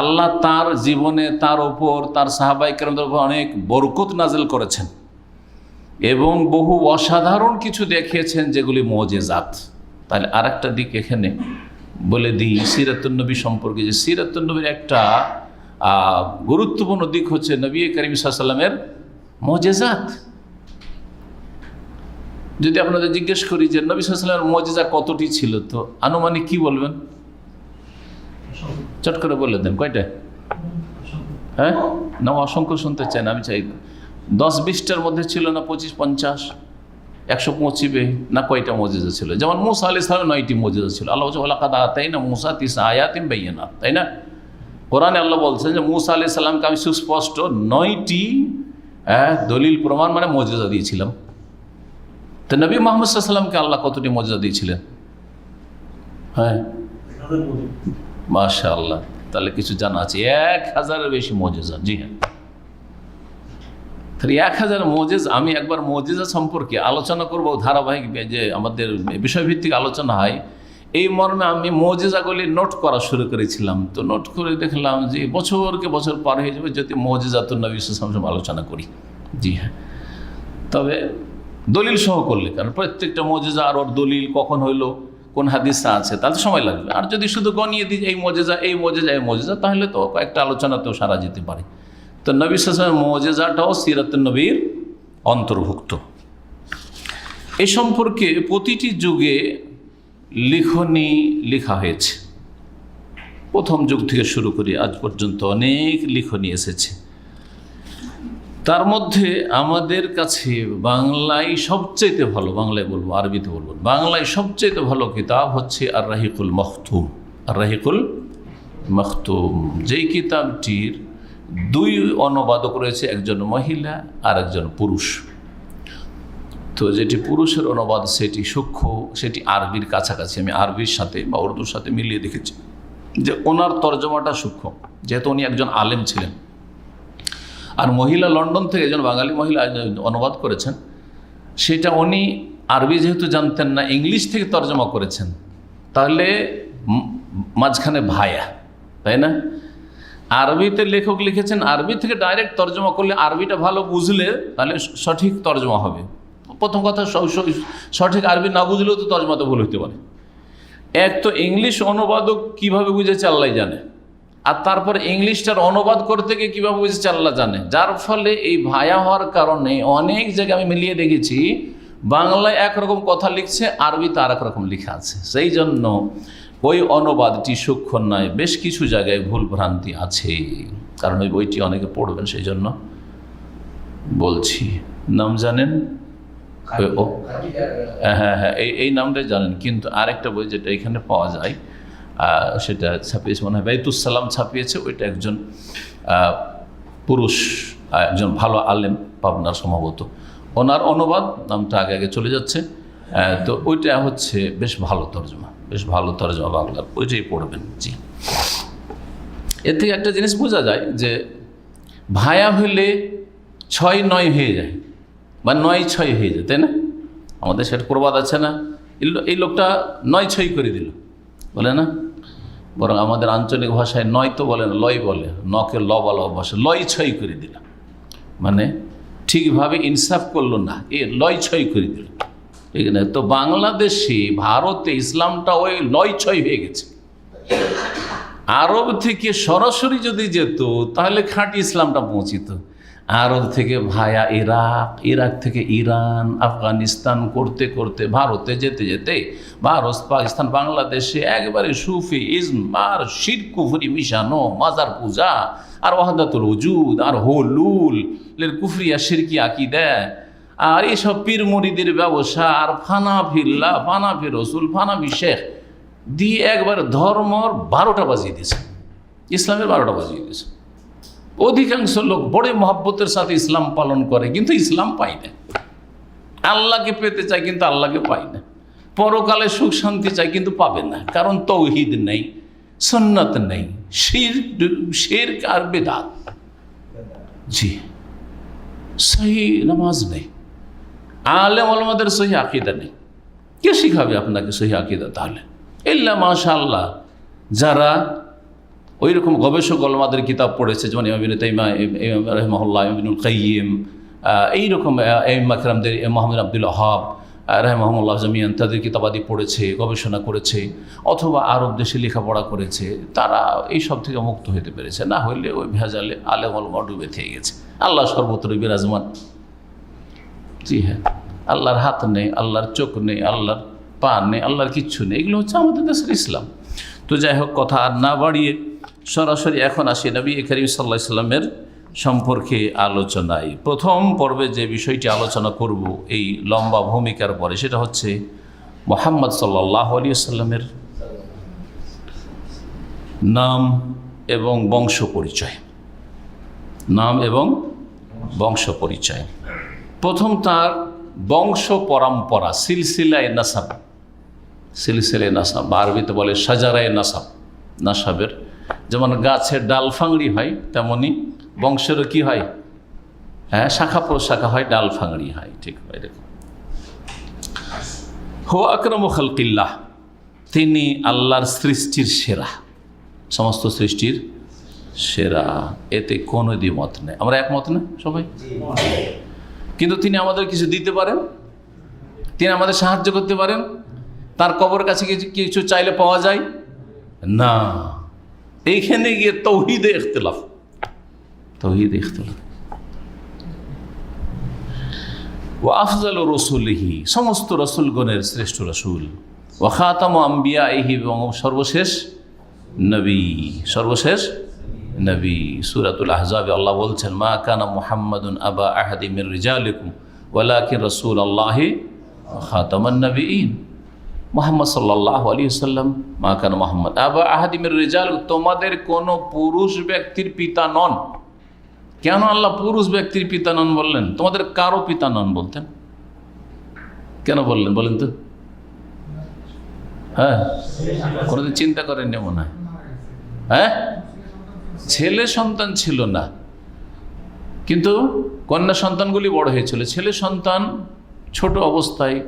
[SPEAKER 1] আল্লাহ তার জীবনে তার ওপর, তার সাহাবায়ে কেরামদের উপর অনেক বরকত নাজিল করেছেন এবং বহু অসাধারণ কিছু দেখিয়েছেন যেগুলি মুজিজাত। তাহলে আর একটা দিক এখানে বলে দিই সিরাতুন নবী সম্পর্কে, যে সিরাতুন নবীর একটা গুরুত্বপূর্ণ দিক হচ্ছে নবী করিম সাল্লাল্লাহু আলাইহি ওয়াসাল্লামের মুজিজাত। যদি আপনাদের জিজ্ঞেস করি যে নবী সাল্লাল্লাহু আলাইহি ওয়াসাল্লামের মুজিজা কতটি ছিল, তো আনুমানিক কি বলবেন? চট করে বলে দেন, কয়টা? হ্যাঁ, না অসংখ্য শুনতে চাই না, আমি চাই 10-20টার মধ্যে ছিল না, 25-50, 100 পৌঁছিবে না? কয়টা মুজিজা ছিল? যেমন মুসা আলাইহিস সালাম 9টি মুজিজা ছিল। আল্লাহ বলছে ওয়ালাকাদ আতাইনা মুসা 9 আয়াতিন বাইয়িনাত, তাই না? কোরআনে আল্লাহ বলছেন যে মুসা আলাইহিস সালামকে আমি সুস্পষ্ট 9টি দলিল প্রমাণ মানে মুজিজা দিয়েছিলাম। তো নবী মুহাম্মদ সাল্লাল্লাহু আলাইহি ওয়াসাল্লামকে আল্লাহ কতটি মুজিজা দিয়েছিলেন? হ্যাঁ, মাশাআল্লাহ, তাহলে কিছু জানা আছে। 1000-এর বেশি মুজিজা। জি হ্যাঁ, 1000 মুজিজা। আমি একবার মুজিজা সম্পর্কে আলোচনা করব ধারাবাহিক, যে আমাদের বিষয়ভিত্তিক আলোচনা হয়, এই মর্মে আমি মুজিজাগুলি নোট করা শুরু করেছিলাম। তো নোট করে দেখলাম যে বছরকে বছর পার হয়ে যাবে যদি মুজিজাতুন নবী সাল্লাল্লাহু আলাইহি ওয়াসাল্লাম আলোচনা করি। জি হ্যাঁ, তবে দলিল সহ করলে, কারণ প্রত্যেকটা মুজিজা আর ওর দলিল কখন হইলো, কোন হাদিসে আছে, তাতে সময় লাগবে। আর যদি শুধু গনিয়ে দিই এই মুজিজা, এই মুজিজা, এই মুজিজা, তাহলে তো কয়েকটা আলোচনাতেও সারা যেতে পারে। তো নবী সাল্লাল্লাহু আলাইহি ওয়াসাল্লামের মুজিজাটাও সিরাতুন নবীর অন্তর্ভুক্ত। এই সম্পর্কে প্রতিটি যুগে লিখনী লেখা হয়েছে। প্রথম যুগ থেকে শুরু করে আজ পর্যন্ত অনেক লিখনী এসেছে। তার মধ্যে আমাদের কাছে বাংলায় সবচেয়ে ভালো, বাংলায় বলবো, আরবিতে বলবো, বাংলায় সবচেয়ে ভালো কিতাব হচ্ছে আর রাহিকুল মখতুম। আর রাহিকুল মখতুম, যেই কিতাবটির 2 অনুবাদক রয়েছে, একজন মহিলা আর একজন পুরুষ। তো যেটি পুরুষের অনুবাদ সেটি সূক্ষ্ম, সেটি আরবির কাছাকাছি। আমি আরবির সাথে বা উর্দুর সাথে মিলিয়ে দেখেছি যে ওনার তর্জমাটা সূক্ষ্ম, যেহেতু উনি একজন আলেম ছিলেন। আর মহিলা লন্ডন থেকে, একজন বাঙালি মহিলা অনুবাদ করেছেন, সেটা উনি আরবি যেহেতু জানতেন না, ইংলিশ থেকে তর্জমা করেছেন। তাহলে মাঝখানে ভায়া, তাই না? আরবিতে লেখক লিখেছেন, আরবি থেকে ডাইরেক্ট তর্জমা করলে, আরবিটা ভালো বুঝলে তাহলে সঠিক তর্জমা হবে। প্রথম কথা, সঠিক আরবি না বুঝলেও তো তর্জমাতে ভুল হতে পারে। এক তো ইংলিশ অনুবাদক কীভাবে বুঝেছে আল্লাহ জানে, আর তারপরে ইংলিশটার অনুবাদ করতে গিয়ে কীভাবে বুঝেছে আল্লাহ জানে। যার ফলে এই ভায়া হওয়ার কারণে অনেক জায়গায় আমি মিলিয়ে দেখেছি, বাংলায় একরকম কথা লিখছে, আরবিতে আর এক রকম লেখা আছে। সেই জন্য ওই অনুবাদটি সূক্ষ্ম নয়, বেশ কিছু জায়গায় ভুল ভ্রান্তি আছে। কারণ ওই বইটি অনেকে পড়বেন, সেই জন্য বলছি। নাম জানেন? হ্যাঁ, এই নামটাই জানেন, কিন্তু আরেকটা বই যেটা এখানে পাওয়া যায়, সেটা ছাপিয়েছে মনে হয় বাইতুস সালাম ছাপিয়েছে। ওইটা একজন পুরুষ, একজন ভালো আলেম, পাবনার সম্ভবত, ওনার অনুবাদ, নামটা আগে চলে যাচ্ছে। তো ওইটা হচ্ছে বেশ ভালো তর্জমা, বেশ ভালো তর্জমা বাংলার, ওইটাই পড়বেন। জি, এর থেকে একটা জিনিস বোঝা যায় যে ভায়া হইলে 6-9 হয়ে যায়, বা 9-6 হয়ে যায়, তাই না? আমাদের সেটা প্রবাদ আছে না, এই লোকটা 9-6 করে দিল, বলে না? বরং আমাদের আঞ্চলিক ভাষায় 9 তো বলে না, লয় বলে, নকে ল বলা অভ্যাস, 9-6 করে দিল, মানে ঠিকভাবে ইনসাফ করলো না, 9-6 করে দিল। ঠিক না? তো বাংলাদেশে, ভারতে ইসলামটা ওই 9-6 হয়ে গেছে। আরব থেকে সরাসরি যদি যেত তাহলে খাঁটি ইসলামটা পৌঁছিত। আরব থেকে ভায়া ইরাক, ইরাক থেকে ইরান, আফগানিস্তান করতে করতে ভারতে যেতে যেতে ভারত, পাকিস্তান, বাংলাদেশে একবারে সুফি ইজম আর শিরক কুফরি মিশানো, মাজার পূজা আর ওয়াহদাতুল ওজুদ আর হুলুল কুফরিয়া শিরকি আকিদা আর এইসব পীর মুরিদের ব্যবসা আর ফানাফিল্লা, ফানাফি রসুল, ফানাফি শেখ দিয়ে একবার ধর্মর 12টা বাজিয়ে দিয়েছে, ইসলামের 12টা বাজিয়ে দিয়েছে। অধিকাংশ লোক বড় মহব্বতের সাথে ইসলাম পালন করে, কিন্তু ইসলাম পায় না। আল্লাহকে পেতে চায় কিন্তু আল্লাহকে পায় না। পরকালে সুখ শান্তি চায় কিন্তু পাবে না, কারণ তৌহিদ নেই, সুন্নাত নেই, শিরক আর বিদআত। জি, সহি নামাজ নেই, আলেম ওলামাদের সহি আকীদা নেই। কে শিখাবে আপনাকে সহি আকীদা? তাহলে ইল্লা মাশাআল্লাহ যারা ওই রকম গবেষক ওলামাদের কিতাব পড়েছে, যেমন ইমাম ইবনে তাইমিয়া রাহিমাহুল্লাহ, ইবনুল কাইয়্যিম, এইরকম আইম্মা কিরামদের, মুহাম্মদ আব্দুল ওয়াহাব রাহিমাহুল্লাহ জামিয়ান, তাদের কিতাবাদি পড়েছে, গবেষণা করেছে, অথবা আরব দেশে লেখাপড়া করেছে, তারা এই সব থেকে মুক্ত হতে পেরেছে। না হইলে ওই ভেজালে আলেম ওলামা ডুবে থেকে গেছে। আল্লাহ সর্বত্র বিরাজমান। জি হ্যাঁ, আল্লাহর হাত নেই, আল্লাহর চোখ নেই, আল্লাহর পা নেই, আল্লাহর কিচ্ছু নেই। এগুলো হচ্ছে আমাদের দেশের ইসলাম। তো যাই হোক, কথা আর না বাড়িয়ে সরাসরি এখন আসি নবী করিম সাল্লাল্লাহু আলাইহি ওয়াসাল্লামের সম্পর্কে আলোচনায়। প্রথম পর্বে যে বিষয়টি আলোচনা করব এই লম্বা ভূমিকার পরে, সেটা হচ্ছে মুহাম্মদ সাল্লাল্লাহু আলাইহি ওয়াসাল্লামের নাম এবং বংশ পরিচয়। নাম এবং বংশ পরিচয়। প্রথম তার বংশ পরম্পরা, সিলসিলায়ে নাসাব। সিলসিলায়ে নাসাব বা আরবিতে বলে শাজারায়ে নাসাব। নাসাবের যেমন গাছের ডাল ফাংড়ি হয়, তেমনি বংশেরও কি হয়? হ্যাঁ, শাখা প্রশাখা হয়, ডাল ফাংড়ি হয়। ঠিক হয়। দেখুন, হো আকরামু খালকিল্লাহ, তিনি আল্লাহর সৃষ্টির সেরা, সমস্ত সৃষ্টির সেরা, এতে কোনো দ্বিমত নেই। আমরা একমত না সবাই? কিন্তু তিনি আমাদের কিছু দিতে পারেন, তিনি আমাদের সাহায্য করতে পারেন। তার কবর কাছে কিছু চাইলে পাওয়া যায় না। এইখানে গিয়ে তৌহিদে ইখতিলাফ, তৌহিদে ইখতিলাফ। ওয়া আফজালু রাসূলিহি, সমস্ত রাসূলগণের শ্রেষ্ঠ রাসূল। ওয়া খাতামু আম্বিয়াইহি, এবং সর্বশেষ নবী, সর্বশেষ নবী। সূরাতুল আহজাবে আল্লাহ বলছেন, মা কানা মুহাম্মাদুন আবা আহাদি মির রিজালিকুম ওয়ালাকিন রাসূলুল্লাহি ওয়া খাতামান নবিয়্যিন। মুহাম্মদ সাল্লাল্লাহু আলাইহি ওয়াসাল্লাম, মা কানা মুহাম্মদ আবা আহাদি মির রিজাল, তোমাদের কোনো পুরুষ ব্যক্তির পিতা নন। কেন আল্লাহ পুরুষ ব্যক্তির পিতা নন বললেন? তোমাদের কারো পিতা নন বলতেন, কেন বললেন বলেন তো? হ্যাঁ, কোনোদিন চিন্তা করেন এমন হয়? হ্যাঁ, ছেলে সন্তান ছিল না, কিন্তু কন্যা সন্তানগুলি বড় হয়েছিল। ছেলে সন্তান ছোট অবস্থায়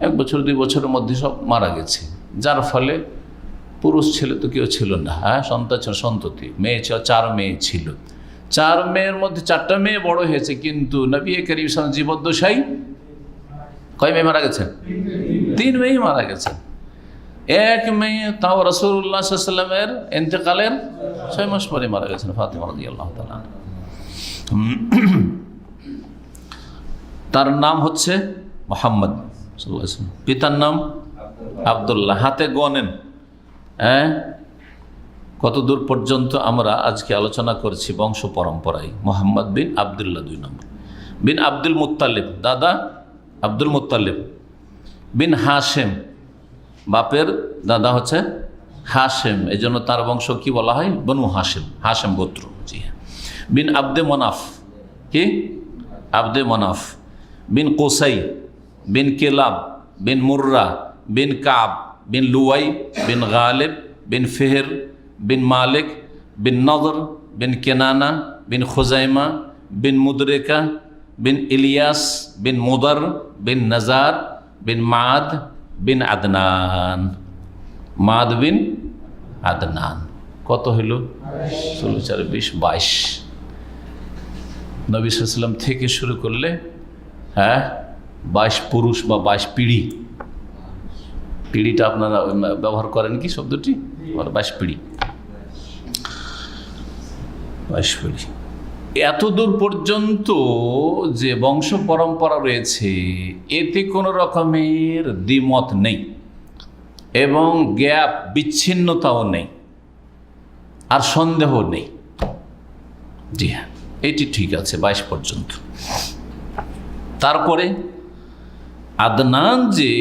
[SPEAKER 1] 1 বছর 2 বছরের মধ্যে সব মারা গেছে, যার ফলে পুরুষ ছেলে তো কেউ ছিল না। হ্যাঁ, সন্তান ছিল, সন্ততি, মেয়ে ছিল, 4 মেয়ে ছিল। 4 মেয়ের মধ্যে 4টা মেয়ে বড় হয়েছে, কিন্তু নবী করিম সাল্লাল্লাহু আলাইহি ওয়াসাল্লাম জীবদ্দশায় কয় মেয়ে মারা গেছেন? 3 মেয়ে মারা গেছেন। 1 মেয়ে তাও রাসূলুল্লাহ সাল্লাল্লাহু আলাইহি ওয়াসাল্লামের ইন্তেকালের 6 মাস পরে মারা গেছেন, ফাতিমা রাদিয়াল্লাহু তাআলা। তার নাম হচ্ছে মুহাম্মদ সাল্লাল্লাহু আলাইহি ওয়াসাল্লাম, পিতার নাম আব্দুল্লাহ। হাতে গনেন হ্যাঁ কত দূর পর্যন্ত আমরা আজকে আলোচনা করছি বংশ পরম্পরায়। মুহাম্মদ বিন আব্দুল্লাহ 2 নম্বর, বিন আব্দুল মুত্তালিব, দাদা আব্দুল মুত্তালিব, বিন হাশেম, বাপের দাদা হচ্ছে হাশেম, এই জন্য তার বংশ কি বলা হয়? বনু হাশেম, হাশেম গোত্র। জি হ্যাঁ। বিন আব্দে মনাফ, কি আব্দে মনাফ, বিন কোসাই, বিন কেলাব, বিন মুর্রা, বিন কাব, বিন লুয়াই, বিন গালিব, বিন ফেহের, বিন মালিক, বিন নদর, বিন কেনানা, বিন খুজাইমা, বিন মুদরেকা, বিন ইলিয়াস, বিন মুদার, বিন নাজার, বিন মাদ, বিন আদনান। মাদ বিন আদনান। কত হইল? 16, 4, 20, 22। নবী সাল্লাল্লাহু আলাইহি ওয়াসাল্লাম থেকে শুরু করলে হ্যাঁ 22 পুরুষ বা 22 পিঢ়ি। পিঢ়িটা আপনারা ব্যবহার করেন কি শব্দটি? 22 পিঢ়ি, 22 পিঢ়ি। এত দূর পর্যন্ত যে বংশ পরম্পরা রয়েছে, এতে কোনো রকমের দ্বিমত নেই এবং গ্যাপ, বিচ্ছিন্নতাও নেই, আর সন্দেহ নেই। জি হ্যাঁ, এটি ঠিক আছে 22 পর্যন্ত। তারপরে আদনান যে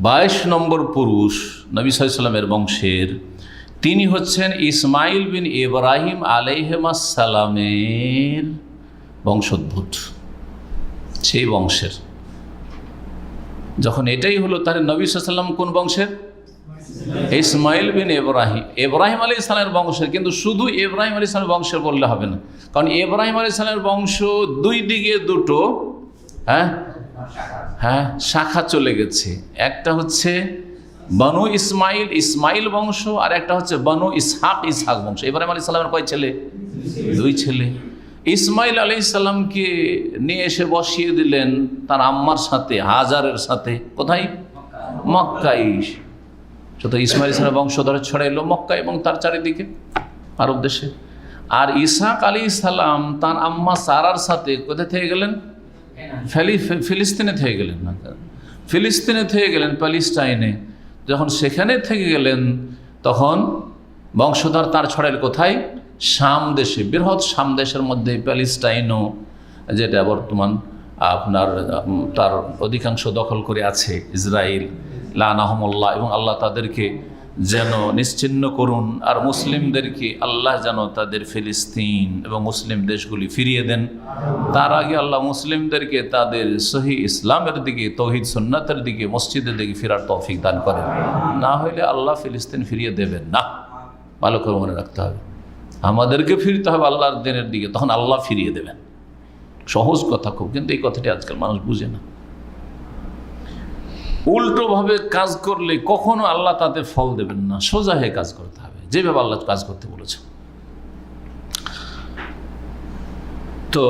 [SPEAKER 1] 22 নম্বর পুরুষ নবী সাল্লাল্লাহু আলাইহি ওয়াসাল্লামের বংশের, তিনি হচ্ছেন ইসমাইল বিন ইব্রাহিম আলাইহিসসালামের বংশোদ্ভূত, সেই বংশের। যখন এটাই হলো, তাহলে নবী সাল্লাল্লাহু আলাইহি ওয়াসাল্লাম কোন বংশের? ইসমাইল বিন ইব্রাহিম, ইব্রাহিম আলাইহিস সালামের বংশের। কিন্তু শুধু ইব্রাহিম আলাইহিস সালামের বংশের বললে হবে না, কারণ ইব্রাহিম আলাইহিস সালামের বংশ দুই দিকে দুটো শাখা চলে গেছে। একটা হচ্ছে বনু ইসমাইল, ইসমাইল বংশ, আর একটা হচ্ছে বনু ইসহাক, ইসহাক বংশ। ইব্রাহিম আলাইহিস সালামের কয় ছেলে? 2 ছেলে। ইসমাইল আলাইহিস সালামকে নিয়ে এসে বসিয়ে দিলেন তার আম্মার সাথে, হাজারের সাথে। কোথায়? মক্কায়। সুতরাং ইসমাইল ইসলামের বংশধরে ছড়াইলো মক্কা এবং তার চারিদিকে আরব দেশে। আর ইসহাক আলাইহিস সালাম তার আম্মা সারার সাথে কোথায় থেকে গেলেন? ফিলিস্তিনে থেকে গেলেন। না, ফিলিস্তিনে থেকে গেলেন, প্যালেস্টাইনে। যখন সেখানে থেকে গেলেন তখন বংশধর তার ছড়াইল কোথায়? শাম দেশে, বৃহৎ শাম দেশের মধ্যে প্যালেস্টাইনও, যেটা বর্তমান আপনার তার অধিকাংশ দখল করে আছে ইসরায়েল, লানাহুমুল্লাহ, এবং আল্লাহ তাদেরকে যেন নিশ্চিহ্ন করুন, আর মুসলিমদেরকে আল্লাহ যেন তাদের ফিলিস্তিন এবং মুসলিম দেশগুলি ফিরিয়ে দেন। তার আগে আল্লাহ মুসলিমদেরকে তাদের সহি ইসলামের দিকে, তৌহিদ সুন্নাতের দিকে, মসজিদের দিকে ফেরার তৌফিক দান করেন। না হলে আল্লাহ ফিলিস্তিন ফিরিয়ে দেবেন না। ভালো করে মনে রাখতে হবে, আমাদেরকে ফিরতে হবে আল্লাহর দিনের দিকে, তখন আল্লাহ ফিরিয়ে দেবেন। সহজ কথা খুব, কিন্তু এই কথাটি আজকাল মানুষ বুঝে না। উল্টোভাবে কাজ করলে কখনো আল্লাহ তাতে ফল দেবেন না। সোজা হয়ে কাজ করতে হবে, যেভাবে আল্লাহ কাজ করতে বলেছে। তো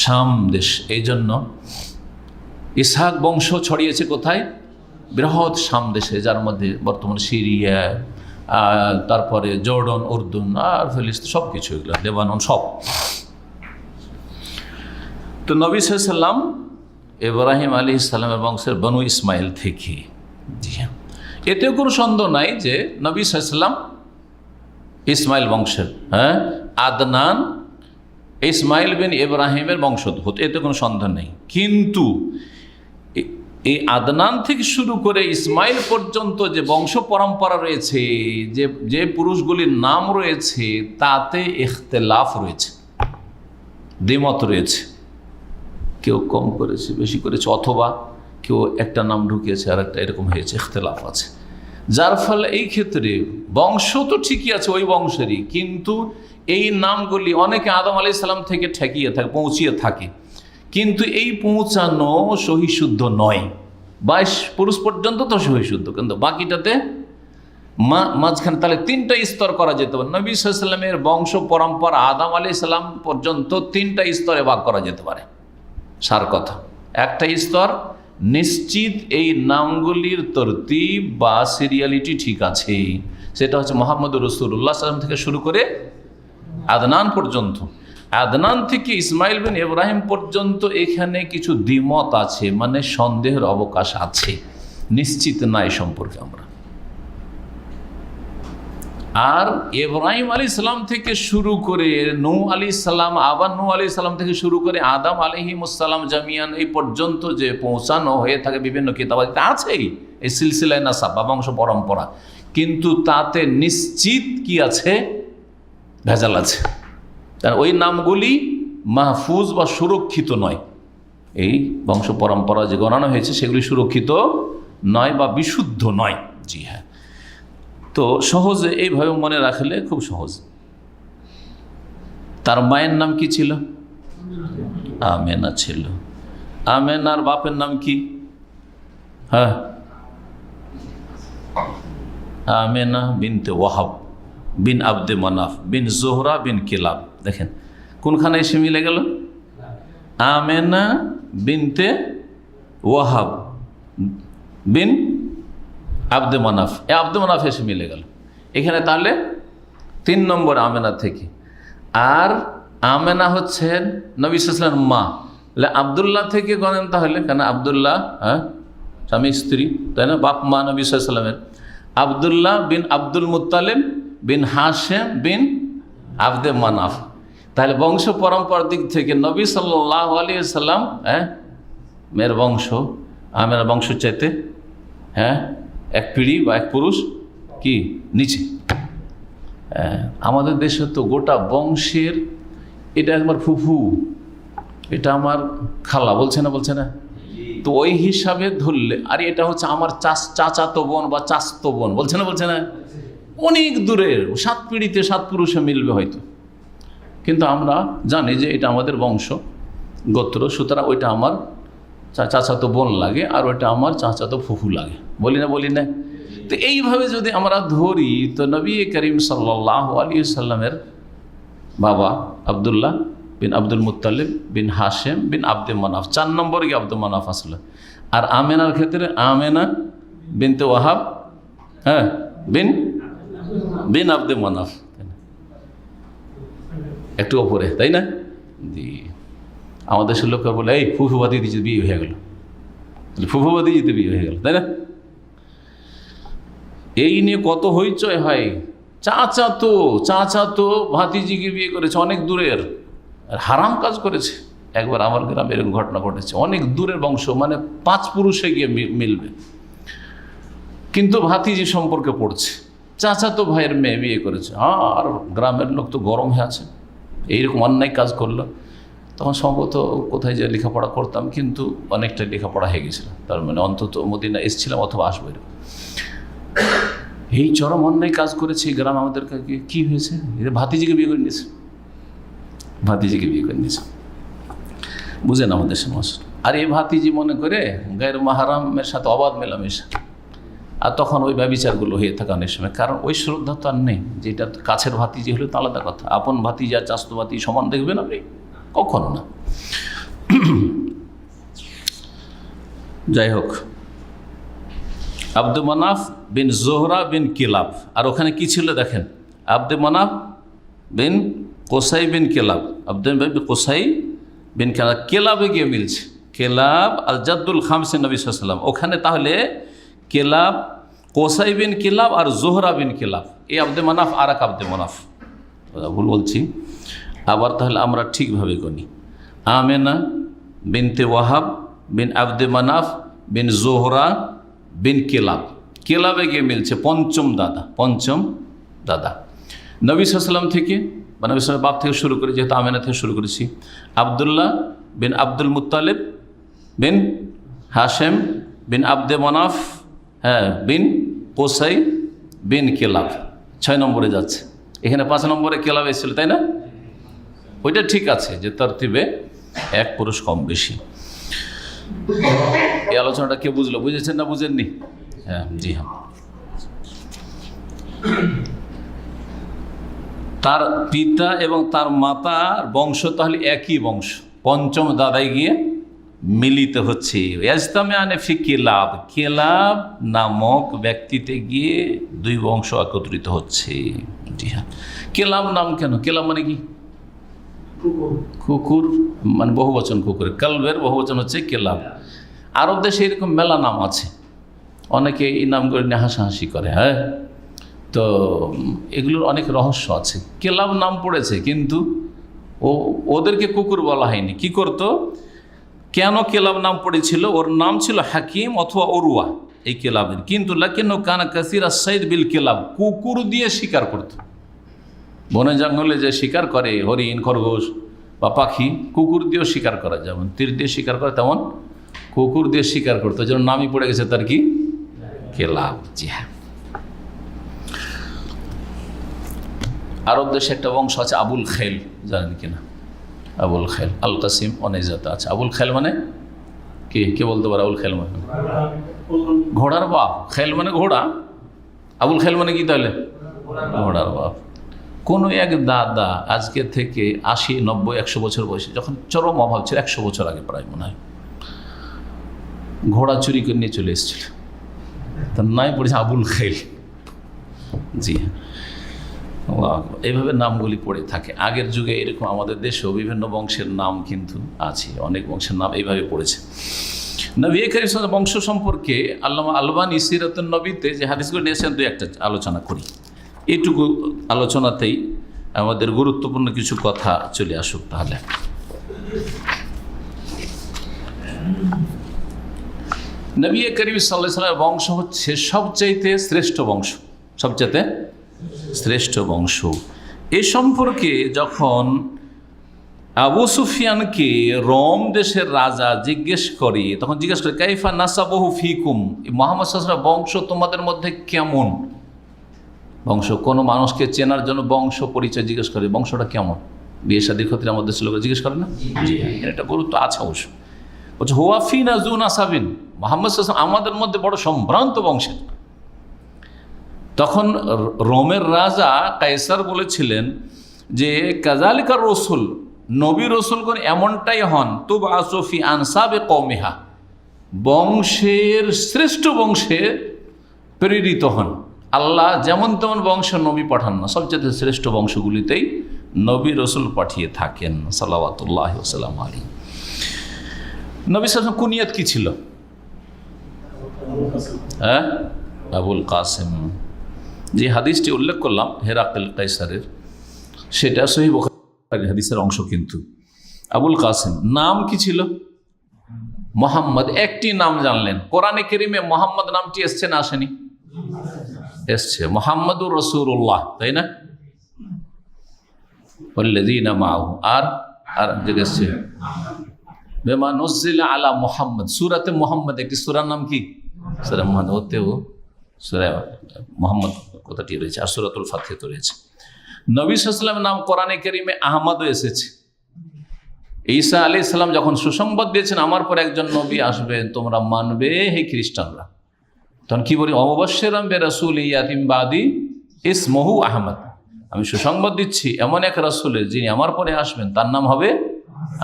[SPEAKER 1] শাম দেশ, এই জন্য ইসহাক বংশ ছড়িয়েছে কোথায়? বৃহৎ শাম দেশে, যার মধ্যে বর্তমানে সিরিয়া, তারপরে জর্ডন, উর্দুন, আর ফিলিস্তিন, সব কিছু, এগুলো লেবানন, সব। তো নবী সাল্লাল্লাহু আলাইহি ওয়াসাল্লাম ইব্রাহিম আলাইহিস সালামের বংশের বনু ইসমাইল থেকে। জি হ্যাঁ, এতেও কোনো সন্দেহ নাই যে নবী সাল্লাল্লাহু আলাইহি ওয়াসাল্লাম ইসমাইল বংশের। আদনান ইসমাইল বিন ইব্রাহিমের বংশোদ্ভূত, এতে কোনো সন্দেহ নেই। কিন্তু এই আদনান থেকে শুরু করে ইসমাইল পর্যন্ত যে বংশ পরম্পরা রয়েছে, যে পুরুষগুলির নাম রয়েছে, তাতে ইখতিলাফ রয়েছে, দ্বিমত রয়েছে। কেউ কম করেছে, বেশি করেছে, অথবা কেউ একটা নাম ঢুকিয়েছে আর একটা, এরকম হয়েছে, ইখতিলাফ আছে। যার ফলে এই ক্ষেত্রে বংশ তো ঠিকই আছে ওই বংশেরই, কিন্তু এই নামগুলি অনেকে আদম আলাইহিস সালাম থেকে ঠেকিয়ে থাকে, পৌঁছিয়ে থাকে, কিন্তু এই পৌঁছানো সহিশুদ্ধ নয়। 22 পুরুষ পর্যন্ত তো সহিশুদ্ধ, কিন্তু বাকিটাতে মাঝখানে তাহলে 3টা স্তর করা যেতে পারে। নবী সাল্লাল্লাহু আলাইহি ওয়াসাল্লামের বংশ পরম্পরা আদম আলাইহিস সালাম পর্যন্ত 3টা স্তরে ভাগ করা যেতে পারে। সার কথা, একটা স্তর নিশ্চিত এই নামগুলির তরতিব বা সিরিয়ালিটি ঠিক আছে, সেটা হচ্ছে মুহাম্মদুর রাসূলুল্লাহ সাল্লাল্লাহু আলাইহি ওয়াসাল্লাম থেকে শুরু করে আদনান পর্যন্ত। আদনান থেকে ইসমাইল বিন ইব্রাহিম পর্যন্ত এখানে কিছু দ্বিমত আছে, মানে সন্দেহের অবকাশ আছে, নিশ্চিত না এই সম্পর্কে আমরা। আর ইব্রাহিম আলাইহিস সালাম থেকে শুরু করে নূহ আলাইহিস সালাম, আবার নূহ আলাইহিস সালাম থেকে শুরু করে আদম আলাইহিস সালাম জামিয়ান এই পর্যন্ত যে পৌঁছানো হয়ে থাকে বিভিন্ন কিতাবাতে আছেই এই সিলসিলায়ে নাসাব বা বংশ পরম্পরা, কিন্তু তাতে নিশ্চিত কি আছে? ভেজাল আছে। কারণ ওই নামগুলি মাহফুজ বা সুরক্ষিত নয়। এই বংশ পরম্পরা যে গণনা হয়েছে সেগুলি সুরক্ষিত নয় বা বিশুদ্ধ নয়। জি হ্যাঁ, তো সহজে এইভাবে মনে রাখলে খুব সহজ। তার মায়ের নাম কি ছিল? আমেনা ছিল। আমেনার বাপের নাম কি? হ্যাঁ, আমেনা বিনতে ওয়াহাব বিন আব্দে মানাফ বিন জোহরা বিন কিলাব। দেখেন কোনখানে এসে মিলে গেল? আমেনা বিনতে ওয়াহাব বিন আব্দে মানাফ, আব্দে মানাফ এসে মিলে গেল এখানে। তাহলে 3 নম্বর আমেনা থেকে। আর আমেনা হচ্ছেন নবী সাল্লাল্লাহু আলাইহি ওয়াসাল্লামের মা। তাহলে আব্দুল্লাহ থেকে গণেন তাহলে, কেন আব্দুল্লাহ স্বামী স্ত্রী, তাই না? বাপ মা নবী সাল্লাল্লাহু আলাইহি ওয়াসাল্লামের। আব্দুল্লাহ বিন আব্দুল মুত্তালিব বিন হাশেম বিন আব্দে মানাফ। তাহলে বংশ পরম্পরার দিক থেকে নবী সাল্লাল্লাহু আলাইহি সাল্লাম মেয়ের বংশ আমের বংশ চাইতে এক পিঁড়ি বা এক পুরুষ কি নিচে। আমাদের দেশে তো গোটা বংশের এটা একবার ফুফু, এটা আমার খালা, বলছে না। তো ওই হিসাবে ধরলে আর এটা হচ্ছে আমার চাচাতো বোন বা চাচতো বোন, বলছে না, অনেক দূরের 7 পিঁড়িতে 7 পুরুষে মিলবে হয়তো, কিন্তু আমরা জানি যে এটা আমাদের বংশ গোত্র, সুতরাং ওইটা আমার চাচাতো বোন লাগে আর ওইটা আমার চাচাতো ফুফু লাগে, বলি না। তো এইভাবে যদি আমরা ধরি তো নবী করিম সাল্লাল্লাহু আলাইহি সাল্লামের বাবা আব্দুল্লাহ বিন আব্দুল মুত্তালিব বিন হাশেম বিন আব্দে মানাফ, 4 নম্বর কি আব্দে মানাফ আসলে। আর আমেনার ক্ষেত্রে আমেনা বিনতে ওয়াহাব বিন আব্দে মানাফ, একটু ওপরে, তাই না? আমাদের দেশের লোকের বলে এই ফুফুবাদি দিতে বিয়ে হয়ে গেল, ফুফুবাদি দিতে বিয়ে হয়ে গেল, তাই না? এই নিয়ে কত হইচই হয়। চাচাতো ভাতিজিকে বিয়ে করেছে, অনেক দূরের, হারাম কাজ করেছে। একবার আমার গ্রামে এরকম ঘটনা ঘটেছে, অনেক দূরের বংশ, মানে 5 পুরুষে গিয়ে মিলবে, কিন্তু ভাতিজি সম্পর্কে পড়ছে, চাচাতো ভাইয়ের মেয়ে বিয়ে করেছে। আর গ্রামের লোক তো গরম হয়ে আছে, এইরকম অন্যায় কাজ করলো। তখন সম্ভবত কোথায় যে লেখাপড়া করতাম, কিন্তু অনেকটা লেখাপড়া হয়ে গেছিল, তার মানে অন্তত মদিনা এসেছিলাম অথবা আসবো। এই চরম অন্যায় কাজ করেছে এই গ্রাম আমাদের কাছে। কি হয়েছে? ভাতিজিকে বিয়ে করে নিয়েছে, বুঝেন আমাদের সমাজ। আর এই ভাতিজি মনে করে গায়ের মাহারামের সাথে অবাধ মেলামেশা, আর তখন ওই ব্যভিচারগুলো হয়ে থাকে অনেক সময়। কারণ ওই শ্রদ্ধা তো আর নেই, যেটা কাছের ভাতিজি হলে তো আলাদা কথা, আপন ভাতিজি আর চাস্তো ভাতিজি সমান দেখবেন আপনি, কখনো না। যাই হোক, আব্দে মানাফ বিন জোহরা বিন কিলাব। আর ওখানে কি ছিল দেখেন, আব্দে মানাফ বিন কোসাই বিন কেলাব, আব্দে কোসাই বিন কেলাব, কেলাবে গিয়ে মিলছে। কেলাব আল জাদ্দুল খামসে নবী সাল্লাল্লাহু আলাইহি ওয়াসাল্লাম, ওখানে তাহলে কেলাব, কোসাই বিন কেলাব আর জোহরা বিন কেলাব, এই আব্দে মানাফ আর এক আব্দে মানাফ, ভুল বলছি। আবার তাহলে আমরা ঠিকভাবে গণি, আমেনা বিনতে ওয়াহাব বিন আব্দে মানাফ বিন জোহরা বিন কেলাব, কেলাবে গিয়ে মিলছে পঞ্চম দাদা। নবী সাল্লাল্লাহু আলাইহি ওয়াসাল্লাম থেকে বা নবী সাল্লাল্লাহু আলাইহি ওয়াসাল্লাম বাপ থেকে শুরু করে, যেহেতু আমেনা থেকে শুরু করেছি, আবদুল্লাহ বিন আব্দুল মুত্তালিব বিন হাশেম বিন আব্দে মানাফ বিন কোসাই বিন কেলাব, 6 নম্বরে যাচ্ছে। এখানে 5 নম্বরে কেলাব এসেছিল, তাই না? ওইটা ঠিক আছে যে তরতিবে 1 পুরুষ কম বেশি। এই আলোচনাটা কে বুঝলো? বুঝেছেন না বুঝেননি? জি হ্যাঁ। তার পিতা এবং তার মাতার বংশ তাহলে একই বংশ, পঞ্চম দাদায় গিয়ে মিলিত হচ্ছে। ইয়াজতামিআনে ফি কেলাব, কেলাব নামক ব্যক্তিতে গিয়ে 2 বংশ একত্রিত হচ্ছে। জি হ্যাঁ। কেলাব নাম কেন? কেলাব মানে কি? কুকুর, মানে বহুবচন কুকুরের, কালবের বহুবচন হচ্ছে কেলাব। আরব দেশে এরকম মেলা নাম আছে, অনেকে এই নামগুলো নিয়ে হাসাহাসি করে। তো এগুলোর অনেক রহস্য আছে। কেলাব নাম পড়েছে, কিন্তু ওদেরকে কুকুর বলা হয়নি। কি করতো? কেন কেলাব নাম পড়েছিল? ওর নাম ছিল হাকিম অথবা অরুয়া এই কেলাবের, কিন্তু লাকিন্নু কানা কাসীরা সাইদ বিল কেলাব, কুকুর দিয়ে শিকার করত। বনে জঙ্গলে যে শিকার করে হরিণ, খরগোশ বা পাখি, কুকুর দিয়েও শিকার করা, যেমন তীর দিয়ে শিকার করে তেমন কুকুর দিয়ে শিকার করতো, যেন নামই পড়ে গেছে তার কি কেলাব। জি হ্যাঁ। আরব দেশে একটা বংশ আছে আবুল খেল, জানেন কিনা? আবুল খেল, আল কাসিম অনেক জাত আছে। আবুল খেল মানে কি? কে বলতে পারে আবুল খেল মানে? ঘোড়ার বাপ। খেল মানে ঘোড়া, আবুল খেল মানে কি তাহলে? ঘোড়ার বাপ। কোনো এক দাদা আজকে থেকে 80, 90, 100 বছর বয়সে, যখন চরম অভাব ছিল, 100 বছর আগে প্রায় মনে হয়, ঘোড়া চুরি করে নিয়ে চলে এসেছিল, তার নাই পড়েছে আবুল খেল। জি হ্যাঁ, এইভাবে নামগুলি পড়ে থাকে। আগের যুগে এরকম আমাদের দেশেও বিভিন্ন বংশের নাম কিন্তু আছে, অনেক বংশের নাম এইভাবে পড়েছে। নবী করিম সাল্লাল্লাহু বংশ সম্পর্কে আল্লামা আলবানী সিরাতুন নবীতে যে হাদিসগুলো নিয়েছেন, 2-1টা আলোচনা করি। এইটুকু আলোচনাতেই আমাদের গুরুত্বপূর্ণ কিছু কথা চলে আসুক। তাহলে নবী করিম সাল্লাল্লাহু আলাইহি ওয়াসাল্লামের বংশ হচ্ছে সবচাইতে শ্রেষ্ঠ বংশ, সবচাইতে শ্রেষ্ঠ বংশ। এ সম্পর্কে যখন আবু সুফিয়ানকে রোম দেশের রাজা জিজ্ঞেস করে, তখন জিজ্ঞেস করে কাইফা নাসাবহু ফিকুম, মুহাম্মদ সাল্লাল্লাহু আলাইহি ওয়াসাল্লাম বংশ তোমাদের মধ্যে কেমন? বংশ, কোনো মানুষকে চেনার জন্য বংশ পরিচয় জিজ্ঞেস করে, বংশটা কেমন? বিয়ে শাদীর ক্ষেত্রে আমাদের ছিল জিজ্ঞেস করে না? জি, এটা গুরুত্ব আছে অবশ্য। বলছে হুয়াফিনা জু নাসাবিন, মুহাম্মদ সাল্লাল্লাহু আলাইহি ওয়াসাল্লাম আমাদের মধ্যে বড় সম্ভ্রান্ত বংশের। তখন রোমের রাজা কায়সার বলেছিলেন যে কাযালিকার রসুল, নবী রসুলগণ এমনটাই হন, তুব আসফি আনসাবে কওমিহা, বংশের শ্রেষ্ঠ বংশে প্রেরিত হন। আল্লাহ যেমন তেমন বংশ নবী পাঠান না, সবচেয়ে শ্রেষ্ঠ বংশগুলিতেই নবী রসুল পাঠিয়ে থাকেন সাল্লাওয়াতুল্লাহি ওয়া সাল্লামু আলাইহি। নবী সাল্লাল্লাহু আলাইহি ওয়াসাল্লাম কুনিয়াত কি ছিল? হ্যাঁ, আবুল কাসেম। যে হাদিসটি উল্লেখ করলাম হেরাকল কায়সারের, সেটা সহিহ বুখারীর হাদিসের অংশ। কিন্তু আবুল কাসেম নাম কি ছিল? মোহাম্মদ। একটি নাম জানলেন। কোরআনে কারীমে মোহাম্মদ নামটি এসছে না আসেনি? এসছে, মুহাম্মাদুর রাসূলুল্লাহ, তাই না? ওয়াল্লাযীনা মাআহু, আর এসছে বিমা নুযিলা আলা মুহাম্মদ। সূরাতে মুহাম্মদ, একটি সূরার নাম কি? সূরা মুহাম্মদ। ওতেও সূরা মুহাম্মদ কথাটি রয়েছে, আর সূরাতুল ফাতিহা রয়েছে। নবী সাল্লাল্লাহু আলাইহি ওয়াসাল্লামের নাম কোরআনে কারীমে আহমদও এসেছে। ঈসা আলাইহিস সালাম যখন সুসংবাদ দিয়েছেন আমার পর একজন নবী আসবেন, তোমরা মানবে হে খ্রিস্টানরা, তখন কি বলি? অমুবাশশিরাম বিরাসূলিন ইয়াতি মিন বাদি ইসমুহু আহমদ, আমি সুসংবাদ দিচ্ছি এমন এক রাসূলের যিনি আমার পরে আসবেন, তার নাম হবে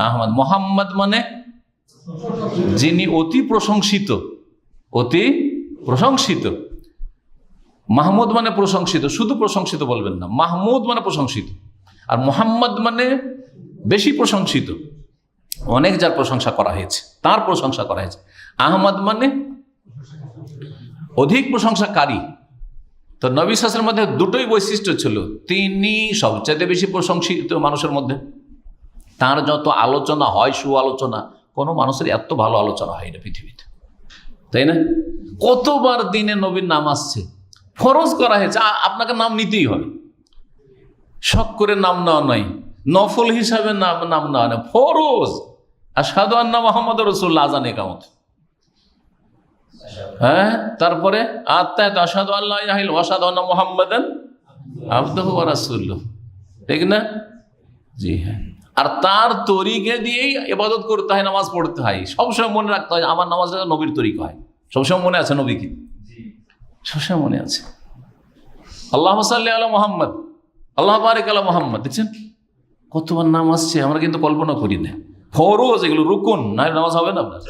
[SPEAKER 1] আহমদ। মুহাম্মদ মানে যিনি অতি প্রশংসিত, অতি প্রশংসিত। মাহমুদ মানে প্রশংসিত, শুধু প্রশংসিত বলবেন না, মাহমুদ মানে প্রশংসিত। আর মুহাম্মদ মানে বেশি প্রশংসিত, অনেক যার প্রশংসা করা হয়েছে, তার প্রশংসা করা হয়েছে। আহমদ মানে অধিক প্রশংসাকারী। তো নবী সাল্লাল্লাহু আলাইহি ওয়াসাল্লামের মধ্যে দুটোই বৈশিষ্ট্য ছিল, তিনি সবচেয়ে বেশি প্রশংসিত মানুষের মধ্যে। তার যত আলোচনা হয়, সুআলোচনা, কোনো মানুষের এত ভালো আলোচনা হয় না পৃথিবীতে, তাই না? কতবার দিনে নবীর নাম আসছে, ফরজ করা হয়েছে আপনাকে নাম নিতেই হবে। শখ করে নাম নেওয়া নয়, নফল হিসাবে নাম নেওয়া নয়, ফরজ। আশহাদু আন্না মুহাম্মাদুর রাসূলুল্লাহ, আযান ইকামত। হ্যাঁ, তারপরে আত্মায়াত আশহাদু আল্লা ইলাহা ইল্লাল্লাহ ওয়া আশহাদু আন্না মুহাম্মাদান আবদুহু ওয়া রাসূলুহু, ঠিক না? জি হ্যাঁ। আর তার তরিকে দিয়েই ইবাদত করতে হয়, নামাজ পড়তে হয়। সবসময় মনে রাখতে হয় আমার নামাজ নবীর তরিকা হয়। সবসময় মনে আছে নবী কি? সবসময় মনে আছে। আল্লাহুম্মা সাল্লি আলা মুহাম্মদ, আল্লাহ বারিক আলা মুহাম্মদ। দেখছেন কতবার নাম আসছে, আমরা কিন্তু কল্পনা করি না। ফরজ, এগুলো রুকুন, না নামাজ হবে না আপনার।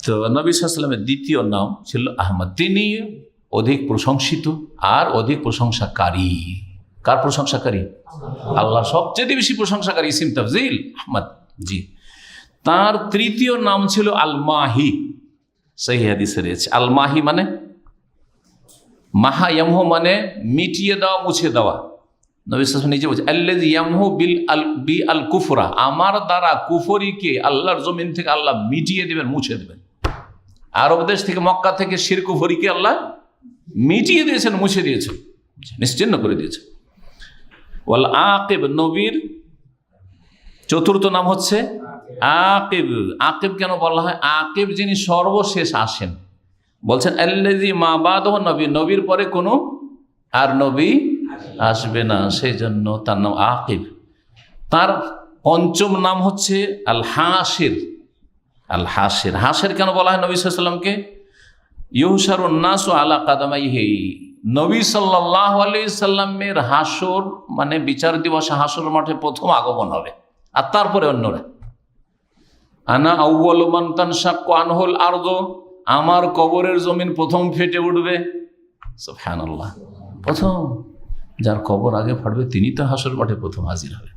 [SPEAKER 1] তো নবী সাল্লাল্লাহু আলাইহি ওয়াসাল্লামের দ্বিতীয় নাম ছিল আহমদ। তিনি অধিক প্রশংসিত আর অধিক প্রশংসাকারী। কার প্রশংসাকারী? আল্লাহ সবচেয়ে বেশি প্রশংসাকারী, ইসিম তাফজিল আহমদ। জি। তার তৃতীয় নাম ছিল আল মাহি। সহিহ হাদিসে রয়েছে আল মাহি মানে মাহা ইয়ামহু মানে মিটিয়ে দেওয়া, মুছে দেওয়া। নবী সাল্লাল্লাহু আলাইহি ওয়াসাল্লাম নিজে বলছে আল্লাযী ইয়ামহু বি আল কুফরা, আমার দ্বারা কুফরিকে আল্লাহর জমিন থেকে আল্লাহ মিটিয়ে দেবেন, মুছে দেবেন। আরব দেশ থেকে, মক্কা থেকে শিরক কুফরিকে আল্লাহ মিটিয়ে দিয়েছেন, মুছে দিয়েছেন, নিশ্চিহ্ন করে দিয়েছেন। ওয়াল আকিব, নবীর চতুর্থ নাম হচ্ছে আকিব। আকিব কেন বলা হয়? আকিব যিনি সর্বশেষ আসেন। বলছেন আল্লাযী মা বাদাহু নবী, নবীর পরে কোনো আর নবী আসবে না, সেই জন্য তার নাম আকিব। তার পঞ্চম নাম হচ্ছে আল হাসির। আল হাসির, হাসির কেন বলা হয় নবী সাল্লাল্লাহু আলাইহি ওয়াসাল্লামকে? ইউহশারুন নাসু আলা কাদামাইহি, নবী সাল্লাল্লাহু আলাইহি সাল্লামের হাসর মানে বিচার দিবসে হাসর মাঠে প্রথম আগমন হবে, আর তারপরে অন্যরা। আনা আউয়ালু মান তানশাক্কু আনহুল আরদু, আমার কবরের জমিন প্রথম ফেটে উঠবে। সুবহানাল্লাহ, প্রথম যার কবর আগে ফাটবে তিনি তো হাসর মাঠে প্রথম হাজির হবে,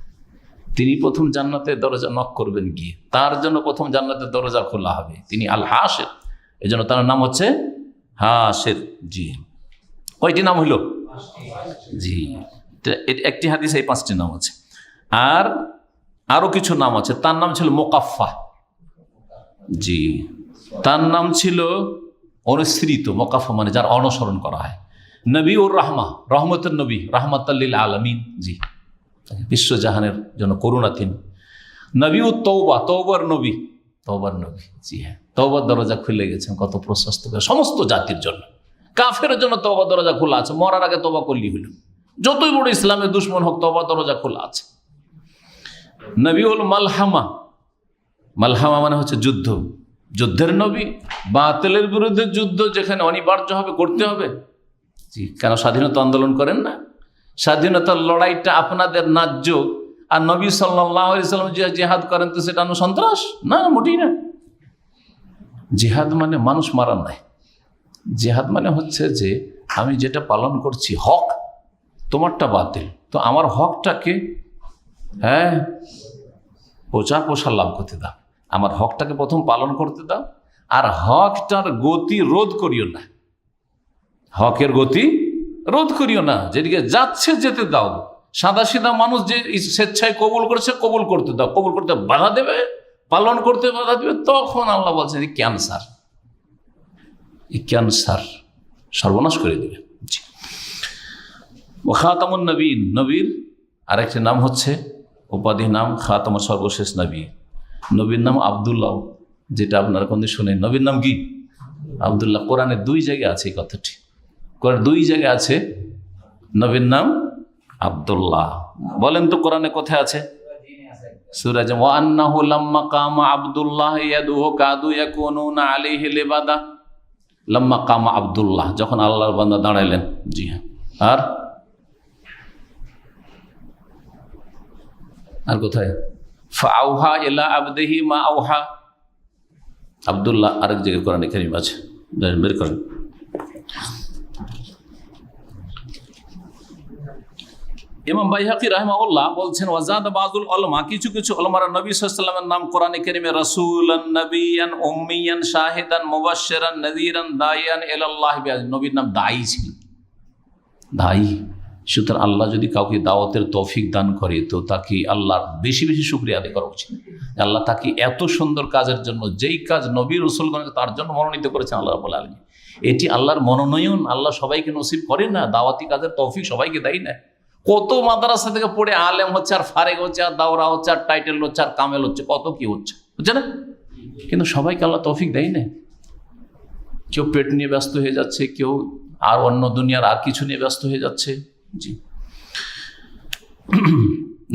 [SPEAKER 1] তিনি প্রথম জান্নাতের দরজা নক করবেন গিয়ে, তার জন্য প্রথম জান্নাতের দরজা খোলা হবে। তিনি আল হাসির, এই জন্য তার নাম হচ্ছে হাসির। জি, কয়টি নাম হইল? জি, একটি হাদিসে এই 5টি নাম আছে। আর আরো কিছু নাম আছে। তার নাম ছিল মোকাফফা। জি, তার নাম ছিল অনুসৃত। মোকাফফা মানে যার অনুসরণ করা হয়। নবী উর রাহমা, রহমতের নবী, রাহমাতাল্লিল আলামিন। জি, বিশ্বজাহানের জন্য করুণা তিনি। নবী ও তওবা, তওবার নবী, তওবার নবী। জি হ্যাঁ, তওবার দরজা খুলে গেছেন কত প্রশস্ত করে সমস্ত জাতির জন্য। কাফের জন্য তওবার দরজা খোলা আছে, মরার আগে তওবা করলেই হলো। যতই বড় ইসলামের দুশ্মন হোক, তওবার দরজা খোলা আছে। নবীউল মালহামা, মালহামা মানে হচ্ছে যুদ্ধ, যুদ্ধের নবী। বাতিলের বিরুদ্ধে যুদ্ধ যেখানে অনিবার্য হবে, করতে হবে। জি, কেন স্বাধীনতা আন্দোলন করেন না? স্বাধীনতার লড়াইটা আপনাদের ন্যায্য। আর নবী সাল্লাল্লাহু আলাইহি ওয়াসাল্লাম যে জিহাদ করেন তো সেটা সন্ত্রাস না, মোটেই না। জিহাদ মানে মানুষ মারা নয়। জিহাদ মানে হচ্ছে যে আমি যেটা পালন করছি হক, তোমারটা বাতিল, তো আমার হকটাকে পোষা লাভ করতে দাও। আমার হকটাকে প্রথম পালন করতে দাও, আর হকটার গতি রোধ করিও না। হকের গতি রোধ করিও না, যেদিকে যাচ্ছে যেতে দাও। সাদা সিধা মানুষ যে স্বেচ্ছায় কবুল করেছে, কবুল করতে দাও। কবুল করতে বাধা দেবে, পালন করতে বাধা দেবে, তখন আল্লাহ বলছেন এই ক্যান্সার, এই ক্যান্সার সর্বনাশ করে দেবে। জি, ও খাতামুন নবীন, নবীর আরেকটি নাম হচ্ছে উপাধি নাম খাতামুর, সর্বশেষ নবী। নবীর নাম আব্দুল্লাহ, যেটা আপনারা কোনদিন শুনেন। নবীর নাম কি? আব্দুল্লাহ। কোরআনে 2 জায়গায় আছে এই কথাটি। কোরআনে 2 জায়গায় আছে নবীর নাম আব্দুল্লাহ। বলেন তো কোরআনে কোথায় আছে? সূরা ওয়া আন্নাহু লাম্মা কামা আব্দুল্লাহ ইয়াদুহু কাদু ইয়াকুনুনা আলাইহি লিবাদা। লাম্মা কামা আব্দুল্লাহ, যখন আল্লাহর বান্দা দাঁড়াইলেন। জি হ্যাঁ। আর কোথায়? ফাআউহা ইলা আবদিহি মা আওহা। আব্দুল্লাহ আরেক জায়গায় কোরআনে কারীম আছে, বের করেন। ইমাম বাইহাকি রাহিমাহুল্লাহ বলছেন ওয়াজাদ বাযুল উলামা, কিছু কিছু উলামারা নবী সাল্লাল্লাহু আলাইহি ওয়াসাল্লামের নাম কোরআনে কারীমে রাসূলান, নবিয়ান, উম্মিয়ান, শাহিদান, মুবাশশিরান, নাযীরান, দাইয়ান ইলাল্লাহ। নবীর নাম দায়ী ছিল, দায়ী। সুতরাং আল্লাহ যদি কাউকে দাওয়াতের তৌফিক দান করে, তো তাকে আল্লাহর বেশি বেশি শুকরিয়া আদায় করা উচিত। আল্লাহ তাকে এত সুন্দর কাজের জন্য, যেই কাজ নবী রাসূলগণকে তার জন্য মনোনীত করেছেন আল্লাহ রাব্বুল আলামিন, এটি আল্লাহর মনোনয়ন। আল্লাহ সবাইকে নসিব করে না, দাওয়াতি কাজের তৌফিক সবাইকে দেয় না। কত মাদ্রাসা থেকে পড়ে আলেম হচ্ছে, আর ফারেক হচ্ছে, আর দাওরা হচ্ছে, আর টাইটেল হচ্ছে, আর কামেল হচ্ছে, কত কি হচ্ছে, বুঝছে না? কিন্তু সবাইকে আল্লাহ তৌফিক দেয় না। কেউ পেট নিয়ে ব্যস্ত হয়ে যাচ্ছে, কেউ আর অন্য দুনিয়ার আর কিছু নিয়ে ব্যস্ত হয়ে যাচ্ছে। জি,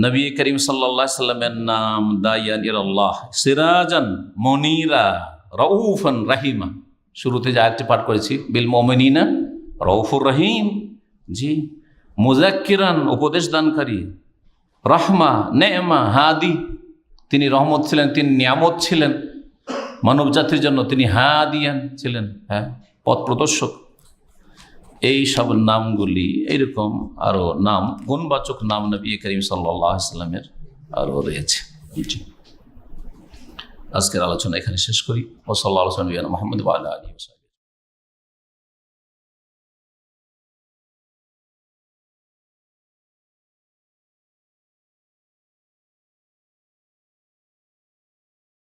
[SPEAKER 1] নবী করিম সাল্লাল্লাহু আলাইহি সাল্লামের নাম দাইয়ান ইলাল্লাহ, সিরাজান মুনীরা, রাউফান রাহিমা। শুরুতে যে আয়াতটি পাঠ করেছি, বিল মুমিনিনা রাউফুর রহিম। জি, মুযাক্কিরান, উপদেশ দানকারী, রাহমা, নেমা, হাদি। তিনি রহমত ছিলেন, তিনি নিয়ামত ছিলেন মানব জাতির জন্য, তিনি হাদিয়ান ছিলেন, পথ প্রদর্শক। এই সব নামগুলি, এইরকম আরো নাম, গুণবাচক নাম নবী করিম সাল্লাল্লাহু আলাইহি ওয়াসাল্লামের আরো রয়েছে। আজকের আলোচনা এখানে শেষ করি। ওয়া সাল্লাল্লাহু আলা মুহাম্মদ ওয়া আলা আলিহি ওয়া সাহবিহি।